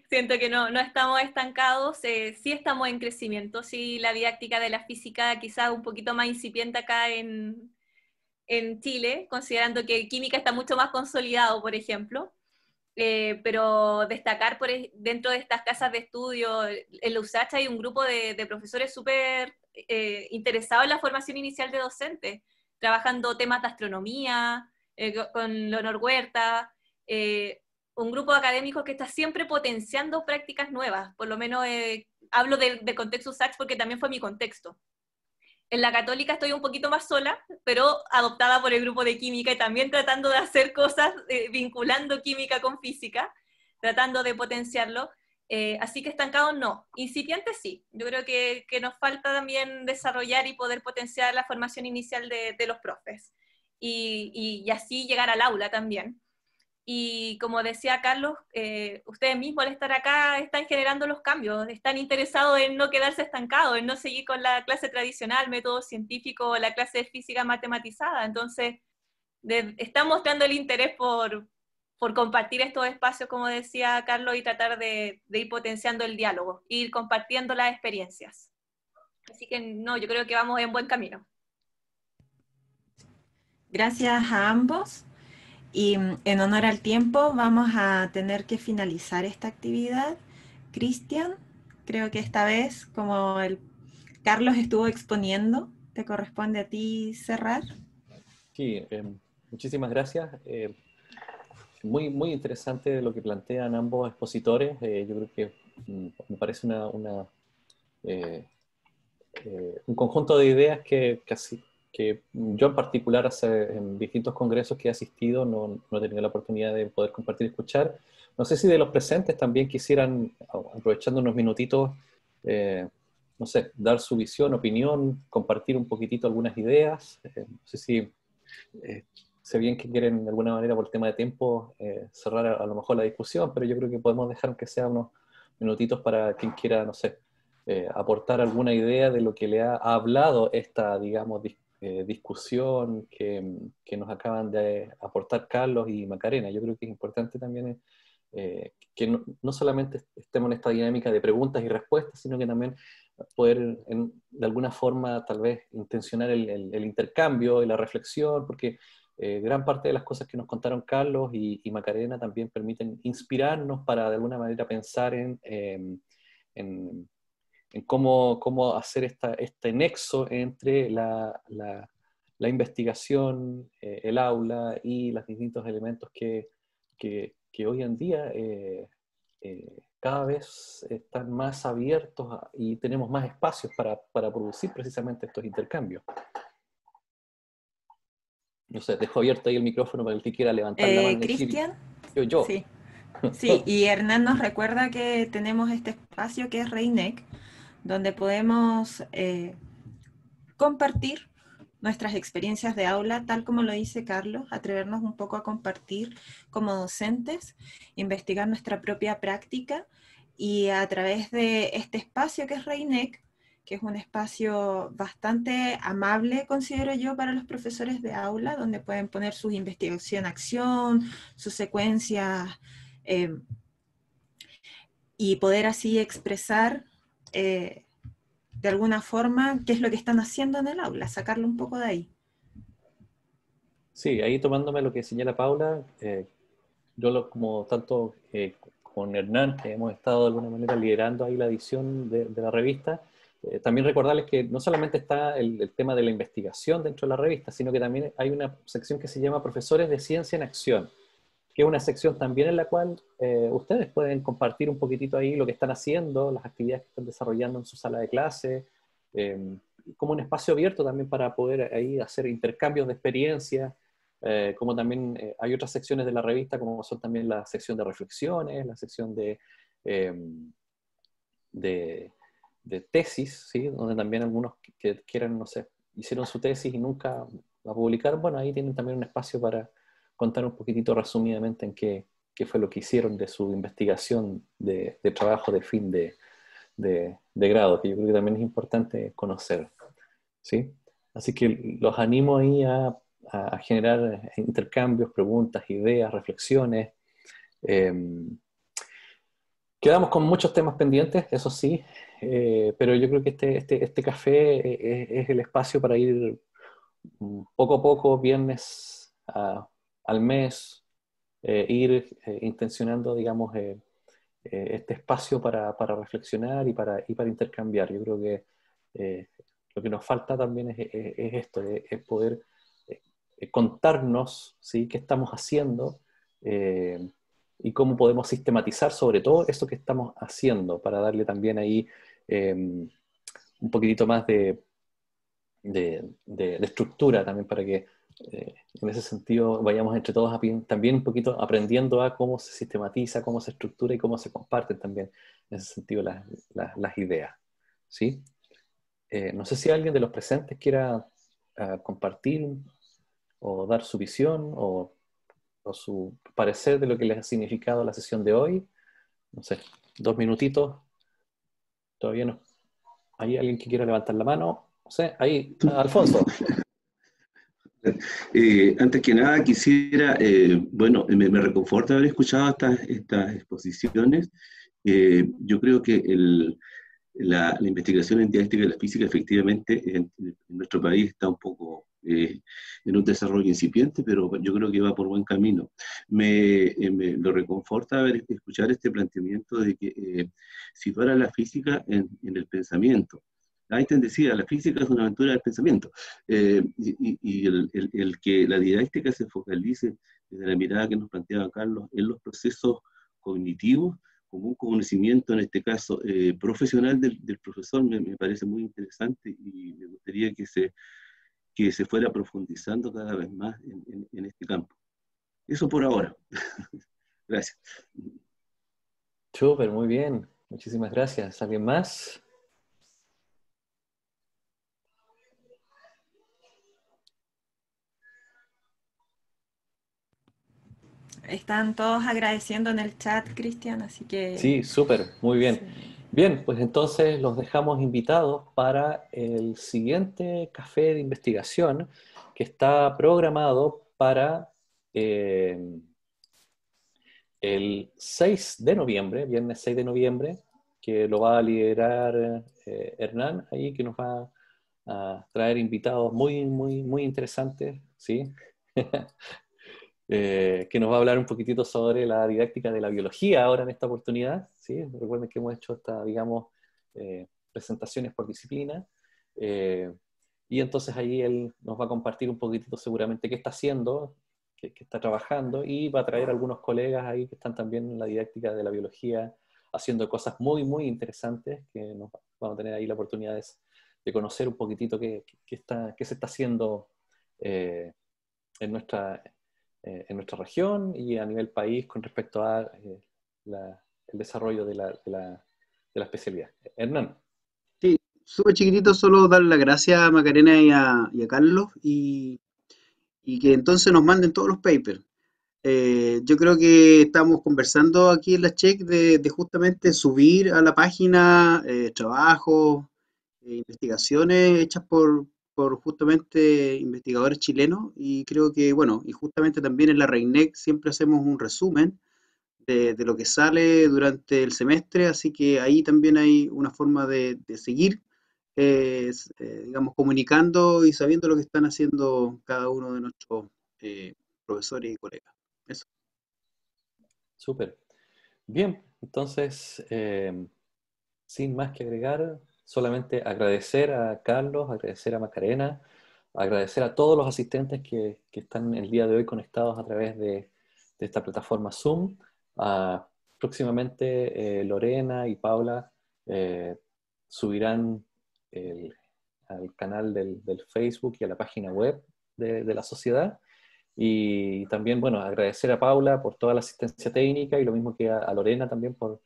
Siento que no estamos estancados, sí estamos en crecimiento, sí la didáctica de la física quizás un poquito más incipiente acá en Chile, considerando que química está mucho más consolidado, por ejemplo. Pero destacar dentro de estas casas de estudio, en la USACH hay un grupo de profesores súper interesados en la formación inicial de docentes, trabajando temas de astronomía, con Leonor Huerta, un grupo de académicos que está siempre potenciando prácticas nuevas, por lo menos hablo del contexto USACH porque también fue mi contexto. En la católica estoy un poquito más sola, pero adoptada por el grupo de química y también tratando de hacer cosas vinculando química con física, tratando de potenciarlo. Así que estancados no, incipientes sí. Yo creo que nos falta también desarrollar y poder potenciar la formación inicial de los profes y así llegar al aula también. Y como decía Carlos, ustedes mismos al estar acá están generando los cambios, están interesados en no quedarse estancados, en no seguir con la clase tradicional, método científico, la clase de física matematizada. Entonces, están mostrando el interés por compartir estos espacios, como decía Carlos, y tratar de ir potenciando el diálogo, ir compartiendo las experiencias. Así que no, yo creo que vamos en buen camino. Gracias a ambos. Y en honor al tiempo vamos a tener que finalizar esta actividad. Cristian, creo que esta vez, como Carlos estuvo exponiendo, te corresponde a ti cerrar. Sí, muchísimas gracias. Muy interesante lo que plantean ambos expositores. Yo creo que me parece un conjunto de ideas que yo en particular en distintos congresos que he asistido no he tenido la oportunidad de poder compartir y escuchar, No sé si de los presentes también quisieran, aprovechando unos minutitos, no sé, dar su visión, opinión, compartir un poquitito algunas ideas. No sé si sé bien que quieren de alguna manera por el tema de tiempo cerrar a lo mejor la discusión, pero yo creo que podemos dejar que sea unos minutitos para quien quiera, no sé, aportar alguna idea de lo que le ha hablado esta, digamos, discusión que nos acaban de aportar Carlos y Macarena. Yo creo que es importante también que no solamente estemos en esta dinámica de preguntas y respuestas, sino que también poder de alguna forma tal vez intencionar el intercambio y la reflexión, porque gran parte de las cosas que nos contaron Carlos y Macarena también permiten inspirarnos para de alguna manera pensar en cómo hacer este nexo entre la investigación, el aula y los distintos elementos que hoy en día cada vez están más abiertos y tenemos más espacios para producir precisamente estos intercambios. No sé, dejo abierto ahí el micrófono para el que quiera levantar la mano y decir, Cristian, yo. sí, sí, y Hernán nos recuerda que tenemos este espacio que es REINEC, donde podemos compartir nuestras experiencias de aula, tal como lo dice Carlos, atrevernos un poco a compartir como docentes, investigar nuestra propia práctica y a través de este espacio que es REINEC, que es un espacio bastante amable, considero yo, para los profesores de aula, donde pueden poner sus investigación acción, sus secuencias, eh, y poder así expresar de alguna forma qué es lo que están haciendo en el aula, sacarlo un poco de ahí. Sí, ahí tomándome lo que señala Paula, como tanto con Hernán, que hemos estado de alguna manera liderando ahí la edición de la revista, también recordarles que no solamente está el tema de la investigación dentro de la revista, sino que también hay una sección que se llama Profesores de Ciencia en Acción, que es una sección también en la cual ustedes pueden compartir un poquitito ahí lo que están haciendo, las actividades que están desarrollando en su sala de clase, como un espacio abierto también para poder ahí hacer intercambios de experiencias, como también hay otras secciones de la revista, como son también la sección de reflexiones, la sección eh, de, de tesis, ¿sí? Donde también algunos que quieran, no sé, hicieron su tesis y nunca la publicaron, bueno, ahí tienen también un espacio para contar un poquitito resumidamente en qué fue lo que hicieron de su investigación de trabajo de fin de grado, que yo creo que también es importante conocer, ¿sí? Así que los animo ahí a generar intercambios, preguntas, ideas, reflexiones. Quedamos con muchos temas pendientes, eso sí, pero yo creo que este café es el espacio para ir poco a poco, viernes al mes, ir intencionando, digamos, este espacio para reflexionar y para intercambiar. Yo creo que lo que nos falta también es esto, es poder contarnos, ¿sí?, qué estamos haciendo y cómo podemos sistematizar sobre todo eso que estamos haciendo para darle también ahí un poquitito más de estructura también para que en ese sentido vayamos entre todos también un poquito aprendiendo a cómo se sistematiza, cómo se estructura y cómo se comparten también en ese sentido las ideas, ¿sí? No sé si alguien de los presentes quiera compartir o dar su visión o su parecer de lo que les ha significado la sesión de hoy. No sé, 2 minutitos, todavía no. ¿Hay alguien que quiera levantar la mano? No sé, ahí, Alfonso. Antes que nada quisiera, bueno, me reconforta haber escuchado estas exposiciones. Yo creo que la investigación en didáctica de la física efectivamente en nuestro país está un poco en un desarrollo incipiente, pero yo creo que va por buen camino. Me lo reconforta escuchar este planteamiento de que situar a la física en el pensamiento. Einstein decía, la física es una aventura del pensamiento, y el que la didáctica se focalice desde la mirada que nos planteaba Carlos en los procesos cognitivos, como un conocimiento, en este caso, profesional del profesor, me parece muy interesante y me gustaría que se fuera profundizando cada vez más en este campo. Eso por ahora. Gracias. Súper, muy bien. Muchísimas gracias. ¿Alguien más? Están todos agradeciendo en el chat, Cristian, así que Sí, súper, muy bien. sí. Bien, pues entonces los dejamos invitados para el siguiente café de investigación que está programado para eh, el 6 de noviembre, viernes 6 de noviembre, que lo va a liderar Hernán, ahí que nos va a traer invitados muy, muy, muy interesantes, ¿sí? Que nos va a hablar un poquitito sobre la didáctica de la biología ahora en esta oportunidad, ¿sí? Recuerden que hemos hecho presentaciones por disciplina, eh, y entonces ahí él nos va a compartir un poquitito seguramente qué está haciendo, qué está trabajando, y va a traer algunos colegas ahí que están también en la didáctica de la biología haciendo cosas muy, muy interesantes que nos vamos a tener ahí la oportunidad de conocer un poquitito qué se está haciendo en en nuestra región y a nivel país con respecto a el desarrollo de la especialidad. Hernán. Sí, súper chiquitito, solo dar las gracias a Macarena y a Carlos y que entonces nos manden todos los papers. Yo creo que estamos conversando aquí en la Check de justamente subir a la página trabajos, investigaciones hechas por justamente investigadores chilenos y creo que, bueno, y justamente también en la REINEC siempre hacemos un resumen de lo que sale durante el semestre, así que ahí también hay una forma de seguir, digamos, comunicando y sabiendo lo que están haciendo cada uno de nuestros profesores y colegas. Eso. Súper. Bien, entonces, sin más que agregar, solamente agradecer a Carlos, agradecer a Macarena, agradecer a todos los asistentes que están el día de hoy conectados a través de esta plataforma Zoom. Próximamente Lorena y Paula subirán al canal del Facebook y a la página web de la sociedad. Y también, bueno, agradecer a Paula por toda la asistencia técnica y lo mismo que a Lorena también por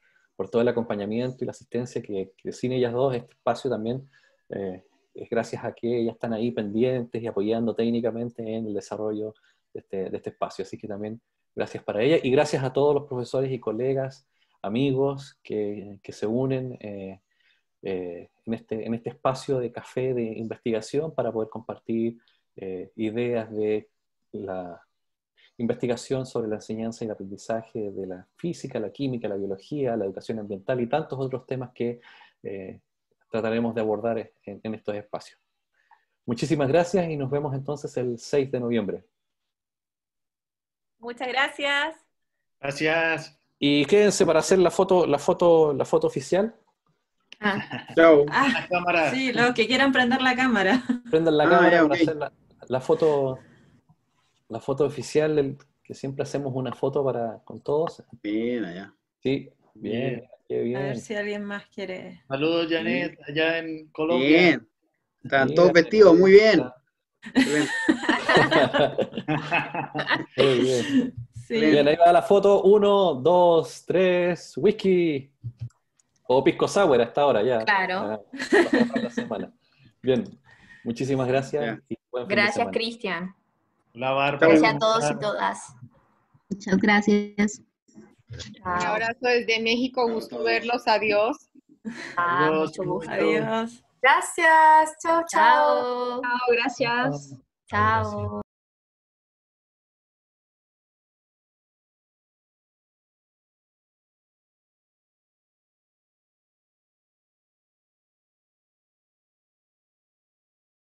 todo el acompañamiento y la asistencia que sin ellas dos este espacio también es gracias a que ellas están ahí pendientes y apoyando técnicamente en el desarrollo de este espacio. Así que también gracias para ellas y gracias a todos los profesores y colegas, amigos que se unen en este espacio de café de investigación para poder compartir ideas de la investigación sobre la enseñanza y el aprendizaje de la física, la química, la biología, la educación ambiental y tantos otros temas que trataremos de abordar en estos espacios. Muchísimas gracias y nos vemos entonces el 6 de noviembre. Muchas gracias. Gracias. Y quédense para hacer la foto oficial. Chao. La cámara. Sí, los que quieran prender la cámara. Prendan la cámara ya, para ok. hacer la foto oficial, que siempre hacemos una foto con todos. Bien, allá. Sí, bien, qué A ver bien. si alguien más quiere. Saludos, Janet, allá en Colombia. Bien. Están todos Mira, vestidos, muy bien. Excelente. muy bien. Sí. Bien, ahí va la foto. 1, 2, 3, whisky. O pisco sour hasta ahora ya. Claro. Para cerrar la semana. Bien, muchísimas gracias. Ya. Y buen fin de Gracias, semana. Cristian. La Bárbara. Gracias a todos y todas. Muchas gracias. Un Chao. abrazo desde México, gusto verlos, adiós. Adiós, Mucho gusto. Adiós. Gracias. Chao, chao. Chao. Chao, gracias. Chao.